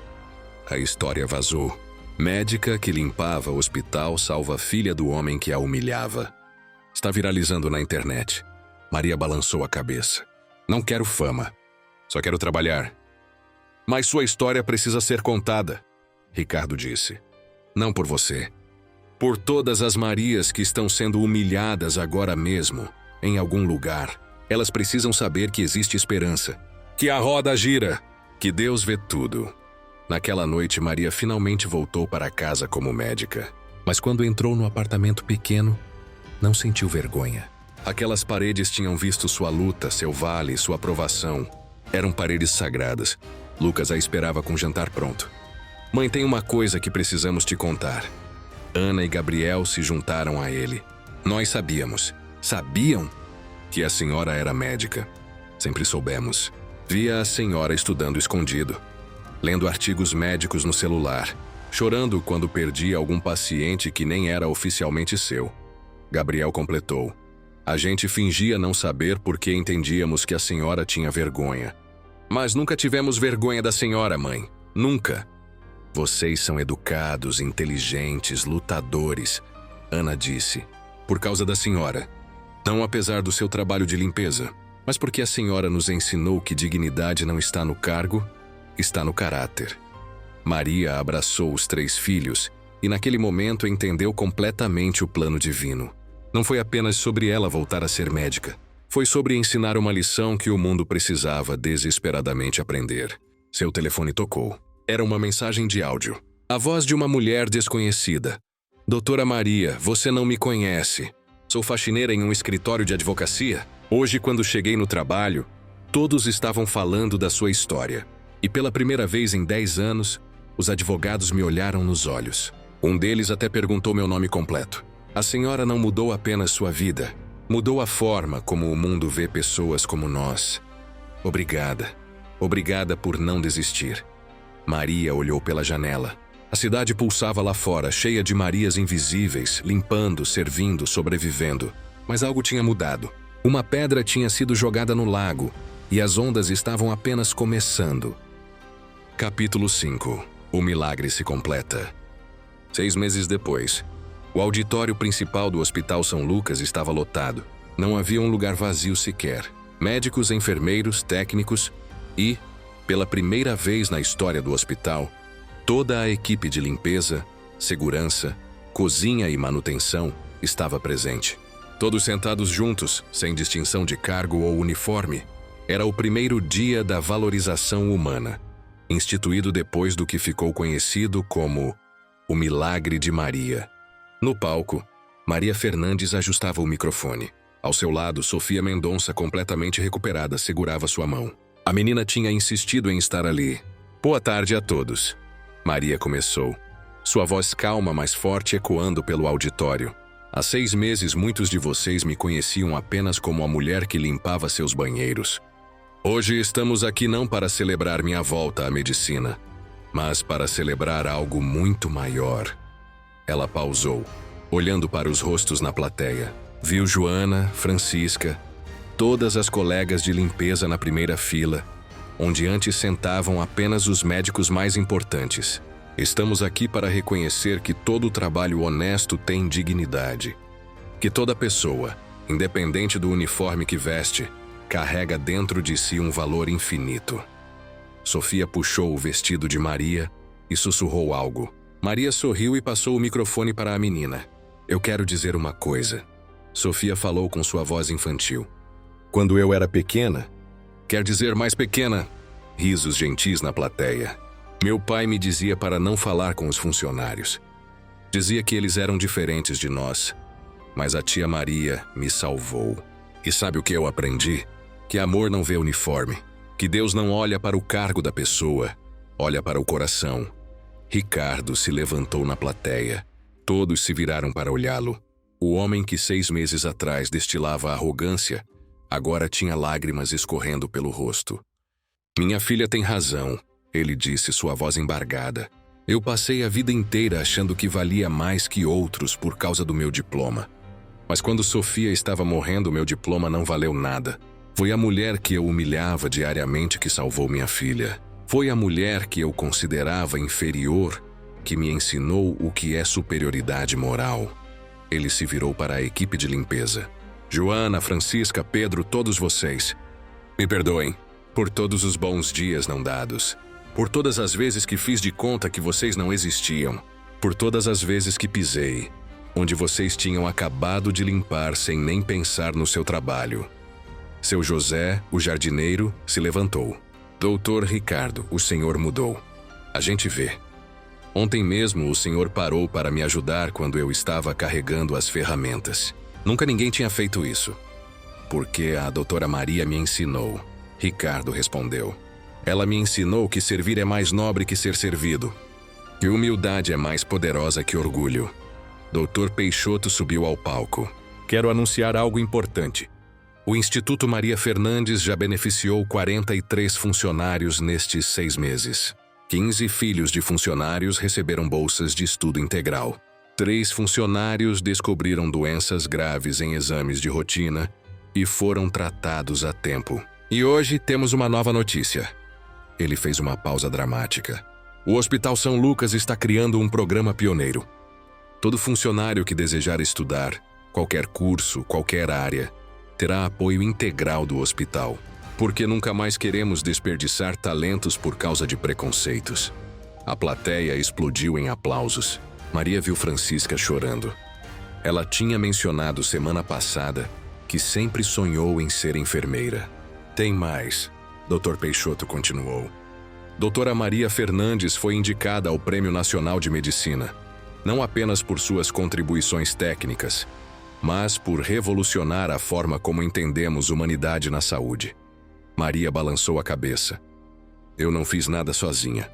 A história vazou. Médica que limpava o hospital salva a filha do homem que a humilhava. Está viralizando na internet. Maria balançou a cabeça. "Não quero fama. Só quero trabalhar." "Mas sua história precisa ser contada", Ricardo disse. "Não por você. Por todas as Marias que estão sendo humilhadas agora mesmo, em algum lugar. Elas precisam saber que existe esperança. Que a roda gira. Que Deus vê tudo." Naquela noite, Maria finalmente voltou para casa como médica. Mas quando entrou no apartamento pequeno, não sentiu vergonha. Aquelas paredes tinham visto sua luta, seu vale, sua provação. Eram paredes sagradas. Lucas a esperava com o jantar pronto. "Mãe, tem uma coisa que precisamos te contar." Ana e Gabriel se juntaram a ele. "Nós sabíamos." "Sabiam?" "Que a senhora era médica." "Sempre soubemos." "Via a senhora estudando escondido, lendo artigos médicos no celular, chorando quando perdia algum paciente que nem era oficialmente seu." Gabriel completou: "A gente fingia não saber porque entendíamos que a senhora tinha vergonha." "Mas nunca tivemos vergonha da senhora, mãe. Nunca." "Vocês são educados, inteligentes, lutadores," Ana disse. "Por causa da senhora. Não apesar do seu trabalho de limpeza." mas porque a senhora nos ensinou que dignidade não está no cargo, está no caráter. Maria abraçou os 3 filhos e naquele momento entendeu completamente o plano divino. Não foi apenas sobre ela voltar a ser médica. Foi sobre ensinar uma lição que o mundo precisava desesperadamente aprender. Seu telefone tocou. Era uma mensagem de áudio. A voz de uma mulher desconhecida. Doutora Maria, você não me conhece. Sou faxineira em um escritório de advocacia. Hoje, quando cheguei no trabalho, todos estavam falando da sua história. E pela primeira vez em 10 anos, os advogados me olharam nos olhos. Um deles até perguntou meu nome completo. A senhora não mudou apenas sua vida, mudou a forma como o mundo vê pessoas como nós. Obrigada. Obrigada por não desistir. Maria olhou pela janela. A cidade pulsava lá fora, cheia de Marias invisíveis, limpando, servindo, sobrevivendo. Mas algo tinha mudado. Uma pedra tinha sido jogada no lago, e as ondas estavam apenas começando. Capítulo 5. O milagre se completa. 6 meses depois, o auditório principal do Hospital São Lucas estava lotado. Não havia um lugar vazio sequer. Médicos, enfermeiros, técnicos e, pela primeira vez na história do hospital, toda a equipe de limpeza, segurança, cozinha e manutenção estava presente. Todos sentados juntos, sem distinção de cargo ou uniforme. Era o primeiro dia da valorização humana, instituído depois do que ficou conhecido como o Milagre de Maria. No palco, Maria Fernandes ajustava o microfone. Ao seu lado, Sofia Mendonça, completamente recuperada, segurava sua mão. A menina tinha insistido em estar ali. Boa tarde a todos. Maria começou, sua voz calma, mas forte, ecoando pelo auditório. Há 6 meses, muitos de vocês me conheciam apenas como a mulher que limpava seus banheiros. Hoje estamos aqui não para celebrar minha volta à medicina, mas para celebrar algo muito maior. Ela pausou, olhando para os rostos na plateia. Viu Joana, Francisca, todas as colegas de limpeza na primeira fila, onde antes sentavam apenas os médicos mais importantes. Estamos aqui para reconhecer que todo trabalho honesto tem dignidade. Que toda pessoa, independente do uniforme que veste, carrega dentro de si um valor infinito. Sofia puxou o vestido de Maria e sussurrou algo. Maria sorriu e passou o microfone para a menina. Eu quero dizer uma coisa. Sofia falou com sua voz infantil. Quando eu era pequena, quer dizer mais pequena, risos gentis na plateia. Meu pai me dizia para não falar com os funcionários. Dizia que eles eram diferentes de nós, mas a tia Maria me salvou. E sabe o que eu aprendi? Que amor não vê uniforme, que Deus não olha para o cargo da pessoa, olha para o coração. Ricardo se levantou na plateia. Todos se viraram para olhá-lo. O homem que 6 meses atrás destilava arrogância, agora tinha lágrimas escorrendo pelo rosto. Minha filha tem razão, ele disse, sua voz embargada. Eu passei a vida inteira achando que valia mais que outros por causa do meu diploma. Mas quando Sofia estava morrendo, meu diploma não valeu nada. Foi a mulher que eu humilhava diariamente que salvou minha filha. Foi a mulher que eu considerava inferior que me ensinou o que é superioridade moral. Ele se virou para a equipe de limpeza. Joana, Francisca, Pedro, todos vocês. Me perdoem por todos os bons dias não dados. Por todas as vezes que fiz de conta que vocês não existiam. Por todas as vezes que pisei, onde vocês tinham acabado de limpar sem nem pensar no seu trabalho. Seu José, o jardineiro, se levantou. Doutor Ricardo, o senhor mudou. A gente vê. Ontem mesmo o senhor parou para me ajudar quando eu estava carregando as ferramentas. Nunca ninguém tinha feito isso. Porque a doutora Maria me ensinou. Ricardo respondeu. Ela me ensinou que servir é mais nobre que ser servido. Que humildade é mais poderosa que orgulho. Doutor Peixoto subiu ao palco. Quero anunciar algo importante. O Instituto Maria Fernandes já beneficiou 43 funcionários nestes 6 meses. 15 filhos de funcionários receberam bolsas de estudo integral. 3 funcionários descobriram doenças graves em exames de rotina e foram tratados a tempo. E hoje temos uma nova notícia. Ele fez uma pausa dramática. O Hospital São Lucas está criando um programa pioneiro. Todo funcionário que desejar estudar, qualquer curso, qualquer área, terá apoio integral do hospital, porque nunca mais queremos desperdiçar talentos por causa de preconceitos. A plateia explodiu em aplausos. Maria viu Francisca chorando. Ela tinha mencionado semana passada que sempre sonhou em ser enfermeira. Tem mais, Dr. Peixoto continuou. Doutora Maria Fernandes foi indicada ao Prêmio Nacional de Medicina, não apenas por suas contribuições técnicas, mas por revolucionar a forma como entendemos humanidade na saúde. Maria balançou a cabeça. Eu não fiz nada sozinha.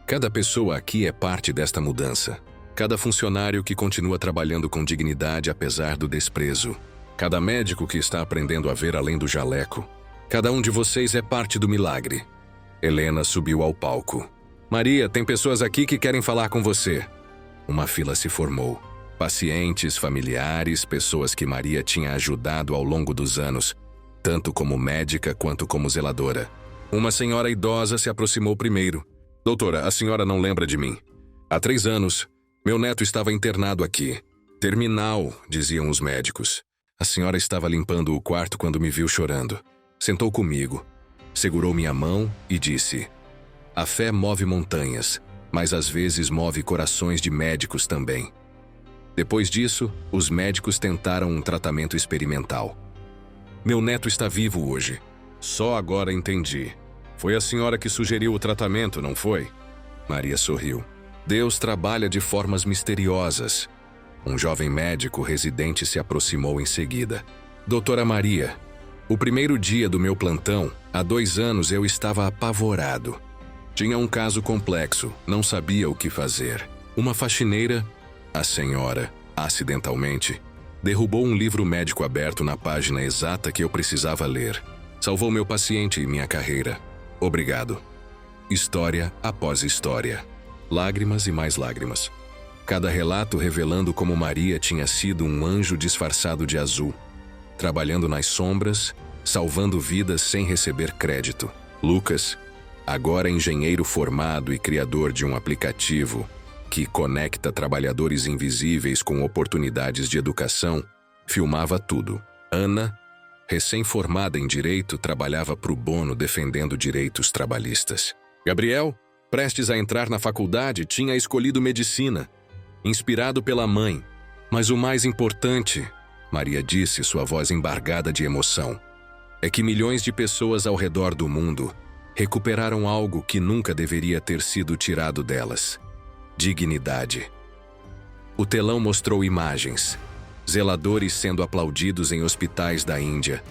Cada pessoa aqui é parte desta mudança. Cada funcionário que continua trabalhando com dignidade apesar do desprezo. Cada médico que está aprendendo a ver além do jaleco. Cada um de vocês é parte do milagre. Helena subiu ao palco. Maria, tem pessoas aqui que querem falar com você. Uma fila se formou. Pacientes, familiares, pessoas que Maria tinha ajudado ao longo dos anos, tanto como médica quanto como zeladora. Uma senhora idosa se aproximou primeiro. Doutora, a senhora não lembra de mim. Há 3 anos, meu neto estava internado aqui. Terminal, diziam os médicos. A senhora estava limpando o quarto quando me viu chorando. Sentou comigo, segurou minha mão e disse: a fé move montanhas, mas às vezes move corações de médicos também. Depois disso, os médicos tentaram um tratamento experimental. Meu neto está vivo hoje. Só agora entendi. Foi a senhora que sugeriu o tratamento, não foi? Maria sorriu. Deus trabalha de formas misteriosas. Um jovem médico residente se aproximou em seguida. Doutora Maria, o primeiro dia do meu plantão, há 2 anos eu estava apavorado. Tinha um caso complexo, não sabia o que fazer. Uma faxineira, a senhora, acidentalmente, derrubou um livro médico aberto na página exata que eu precisava ler. Salvou meu paciente e minha carreira. Obrigado. História após história. Lágrimas e mais lágrimas. Cada relato revelando como Maria tinha sido um anjo disfarçado de azul, trabalhando nas sombras, salvando vidas sem receber crédito. Lucas, agora engenheiro formado e criador de um aplicativo que conecta trabalhadores invisíveis com oportunidades de educação, filmava tudo. Ana, recém-formada em Direito, trabalhava pro bono defendendo direitos trabalhistas. Gabriel, prestes a entrar na faculdade, tinha escolhido medicina, inspirado pela mãe. Mas o mais importante, Maria disse, sua voz embargada de emoção, é que milhões de pessoas ao redor do mundo recuperaram algo que nunca deveria ter sido tirado delas: dignidade. O telão mostrou imagens. Zeladores sendo aplaudidos em hospitais da Índia,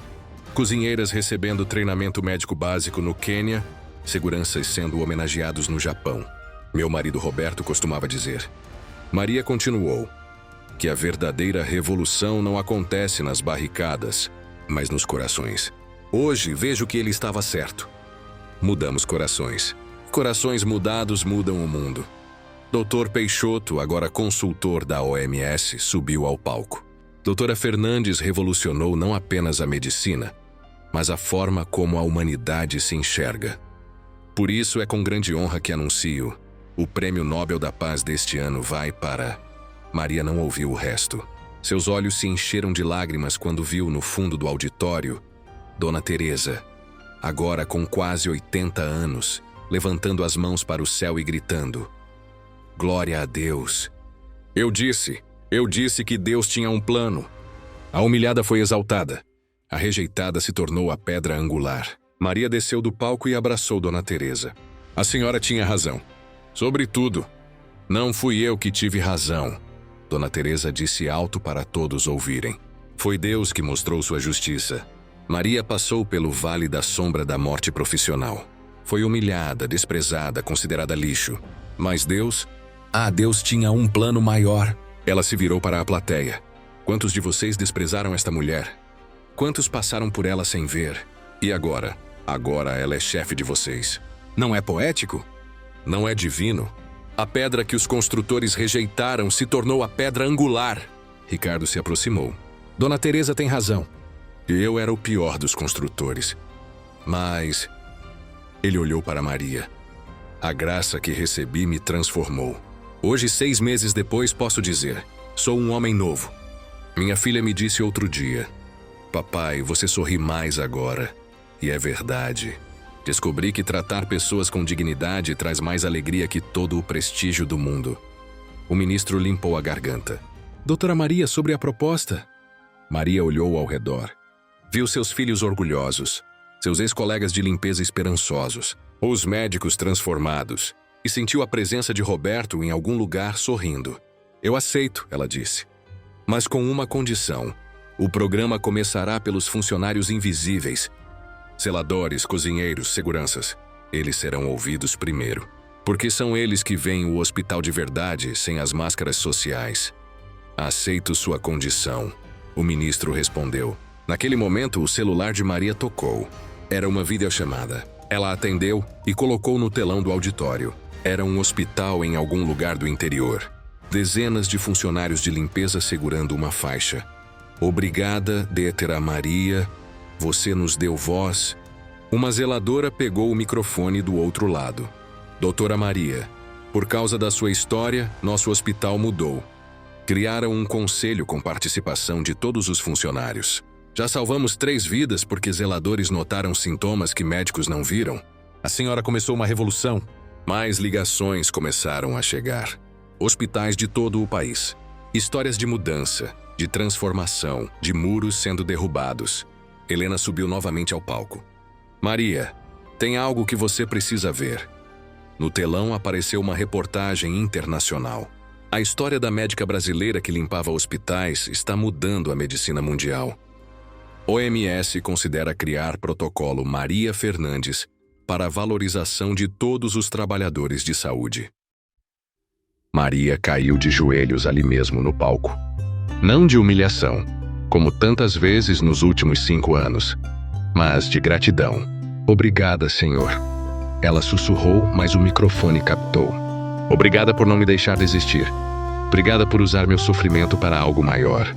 cozinheiras recebendo treinamento médico básico no Quênia, seguranças sendo homenageados no Japão. Meu marido Roberto costumava dizer. Maria continuou que a verdadeira revolução não acontece nas barricadas, mas nos corações. Hoje vejo que ele estava certo. Mudamos corações. Corações mudados mudam o mundo. Dr. Peixoto, agora consultor da OMS, subiu ao palco. Doutora Fernandes revolucionou não apenas a medicina, mas a forma como a humanidade se enxerga. Por isso é com grande honra que anuncio: o Prêmio Nobel da Paz deste ano vai para... Maria não ouviu o resto. Seus olhos se encheram de lágrimas quando viu no fundo do auditório Dona Teresa, agora com quase 80 anos, levantando as mãos para o céu e gritando: glória a Deus. Eu disse que Deus tinha um plano. A humilhada foi exaltada. A rejeitada se tornou a pedra angular. Maria desceu do palco e abraçou Dona Teresa. A senhora tinha razão. Sobretudo, não fui eu que tive razão. Dona Teresa disse alto para todos ouvirem. Foi Deus que mostrou sua justiça. Maria passou pelo vale da sombra da morte profissional. Foi humilhada, desprezada, considerada lixo. Mas Deus tinha um plano maior. Ela se virou para a plateia. Quantos de vocês desprezaram esta mulher? Quantos passaram por ela sem ver? E agora? Agora ela é chefe de vocês. Não é poético? Não é divino? A pedra que os construtores rejeitaram se tornou a pedra angular. Ricardo se aproximou. Dona Teresa tem razão. Eu era o pior dos construtores. Mas... Ele olhou para Maria. A graça que recebi me transformou. Hoje, 6 meses depois, posso dizer: sou um homem novo. Minha filha me disse outro dia: Papai, você sorri mais agora. E é verdade. Descobri que tratar pessoas com dignidade traz mais alegria que todo o prestígio do mundo. O ministro limpou a garganta. Doutora Maria, sobre a proposta. Maria olhou ao redor. Viu seus filhos orgulhosos, seus ex-colegas de limpeza esperançosos, os médicos transformados, e sentiu a presença de Roberto em algum lugar sorrindo. Eu aceito, ela disse. Mas com uma condição. O programa começará pelos funcionários invisíveis. Zeladores, cozinheiros, seguranças. Eles serão ouvidos primeiro. Porque são eles que veem o hospital de verdade sem as máscaras sociais. Aceito sua condição, o ministro respondeu. Naquele momento, o celular de Maria tocou. Era uma videochamada. Ela atendeu e colocou no telão do auditório. Era um hospital em algum lugar do interior. Dezenas de funcionários de limpeza segurando uma faixa. Obrigada, Détera Maria. Você nos deu voz. Uma zeladora pegou o microfone do outro lado. Doutora Maria, por causa da sua história, nosso hospital mudou. Criaram um conselho com participação de todos os funcionários. Já salvamos 3 vidas porque zeladores notaram sintomas que médicos não viram. A senhora começou uma revolução. Mais ligações começaram a chegar. Hospitais de todo o país. Histórias de mudança, de transformação, de muros sendo derrubados. Helena subiu novamente ao palco. Maria, tem algo que você precisa ver. No telão apareceu uma reportagem internacional. A história da médica brasileira que limpava hospitais está mudando a medicina mundial. OMS considera criar protocolo Maria Fernandes para a valorização de todos os trabalhadores de saúde. Maria caiu de joelhos ali mesmo no palco. Não de humilhação, como tantas vezes nos últimos 5 anos, mas de gratidão. Obrigada, Senhor. Ela sussurrou, mas o microfone captou. Obrigada por não me deixar desistir. Obrigada por usar meu sofrimento para algo maior.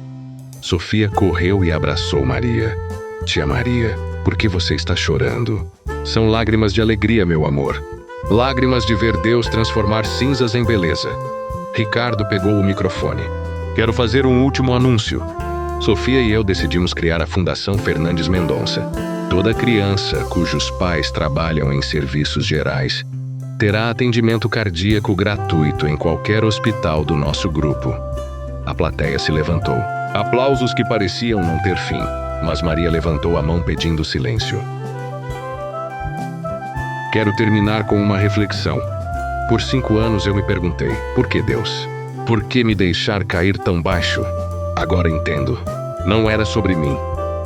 Sofia correu e abraçou Maria. Tia Maria, por que você está chorando? São lágrimas de alegria, meu amor. Lágrimas de ver Deus transformar cinzas em beleza. Ricardo pegou o microfone. Quero fazer um último anúncio. Sofia e eu decidimos criar a Fundação Fernandes Mendonça. Toda criança cujos pais trabalham em serviços gerais terá atendimento cardíaco gratuito em qualquer hospital do nosso grupo. A plateia se levantou. Aplausos que pareciam não ter fim, mas Maria levantou a mão pedindo silêncio. Quero terminar com uma reflexão. Por 5 anos eu me perguntei, por que Deus? Por que me deixar cair tão baixo? Agora entendo. Não era sobre mim.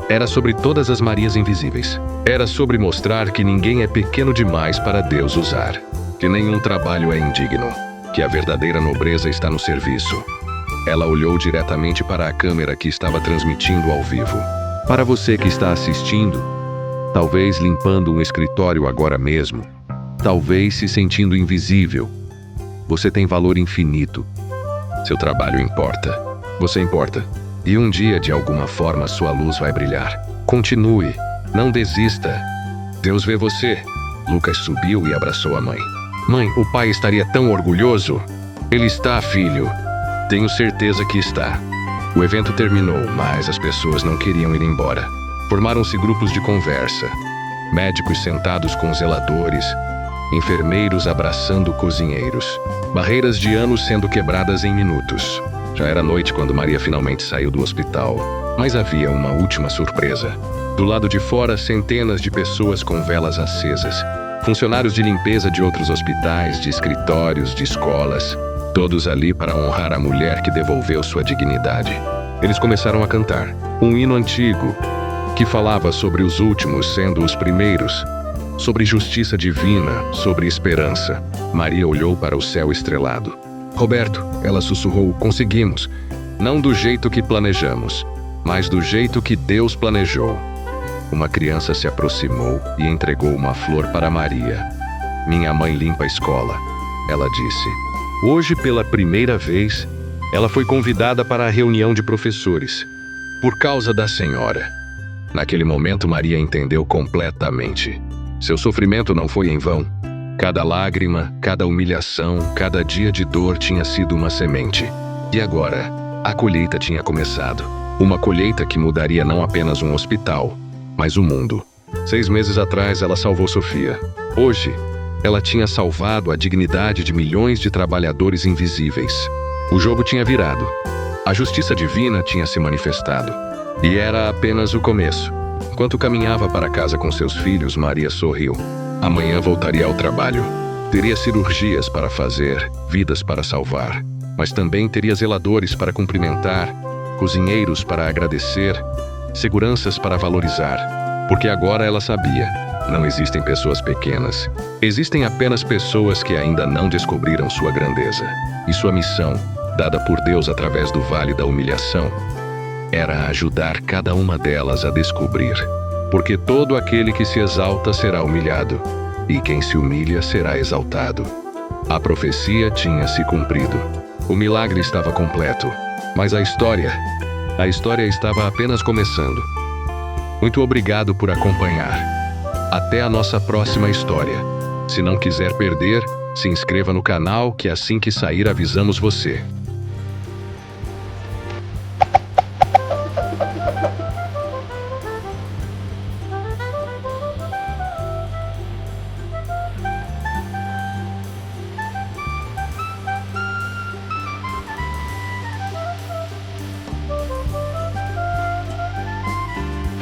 Era sobre todas as Marias invisíveis. Era sobre mostrar que ninguém é pequeno demais para Deus usar. Que nenhum trabalho é indigno. Que a verdadeira nobreza está no serviço. Ela olhou diretamente para a câmera que estava transmitindo ao vivo. Para você que está assistindo, talvez limpando um escritório agora mesmo, talvez se sentindo invisível, você tem valor infinito. Seu trabalho importa. Você importa. E um dia, de alguma forma, sua luz vai brilhar. Continue. Não desista. Deus vê você. Lucas subiu e abraçou a mãe. Mãe, o pai estaria tão orgulhoso. Ele está, filho. Tenho certeza que está. O evento terminou, mas as pessoas não queriam ir embora. Formaram-se grupos de conversa. Médicos sentados com zeladores. Enfermeiros abraçando cozinheiros. Barreiras de anos sendo quebradas em minutos. Já era noite quando Maria finalmente saiu do hospital. Mas havia uma última surpresa. Do lado de fora, centenas de pessoas com velas acesas. Funcionários de limpeza de outros hospitais, de escritórios, de escolas. Todos ali para honrar a mulher que devolveu sua dignidade. Eles começaram a cantar um hino antigo que falava sobre os últimos sendo os primeiros, sobre justiça divina, sobre esperança. Maria olhou para o céu estrelado. Roberto, ela sussurrou, conseguimos. Não do jeito que planejamos, mas do jeito que Deus planejou. Uma criança se aproximou e entregou uma flor para Maria. Minha mãe limpa a escola, ela disse. Hoje, pela primeira vez, ela foi convidada para a reunião de professores, por causa da senhora. Naquele momento, Maria entendeu completamente. Seu sofrimento não foi em vão. Cada lágrima, cada humilhação, cada dia de dor tinha sido uma semente. E agora, a colheita tinha começado. Uma colheita que mudaria não apenas um hospital, mas o mundo. 6 meses atrás, ela salvou Sofia. Hoje, ela tinha salvado a dignidade de milhões de trabalhadores invisíveis. O jogo tinha virado. A justiça divina tinha se manifestado. E era apenas o começo. Enquanto caminhava para casa com seus filhos, Maria sorriu. Amanhã voltaria ao trabalho. Teria cirurgias para fazer, vidas para salvar. Mas também teria zeladores para cumprimentar, cozinheiros para agradecer, seguranças para valorizar. Porque agora ela sabia, não existem pessoas pequenas. Existem apenas pessoas que ainda não descobriram sua grandeza. E sua missão, dada por Deus através do Vale da Humilhação, era ajudar cada uma delas a descobrir. Porque todo aquele que se exalta será humilhado, e quem se humilha será exaltado. A profecia tinha se cumprido. O milagre estava completo, mas a história estava apenas começando. Muito obrigado por acompanhar. Até a nossa próxima história. Se não quiser perder, se inscreva no canal que assim que sair avisamos você.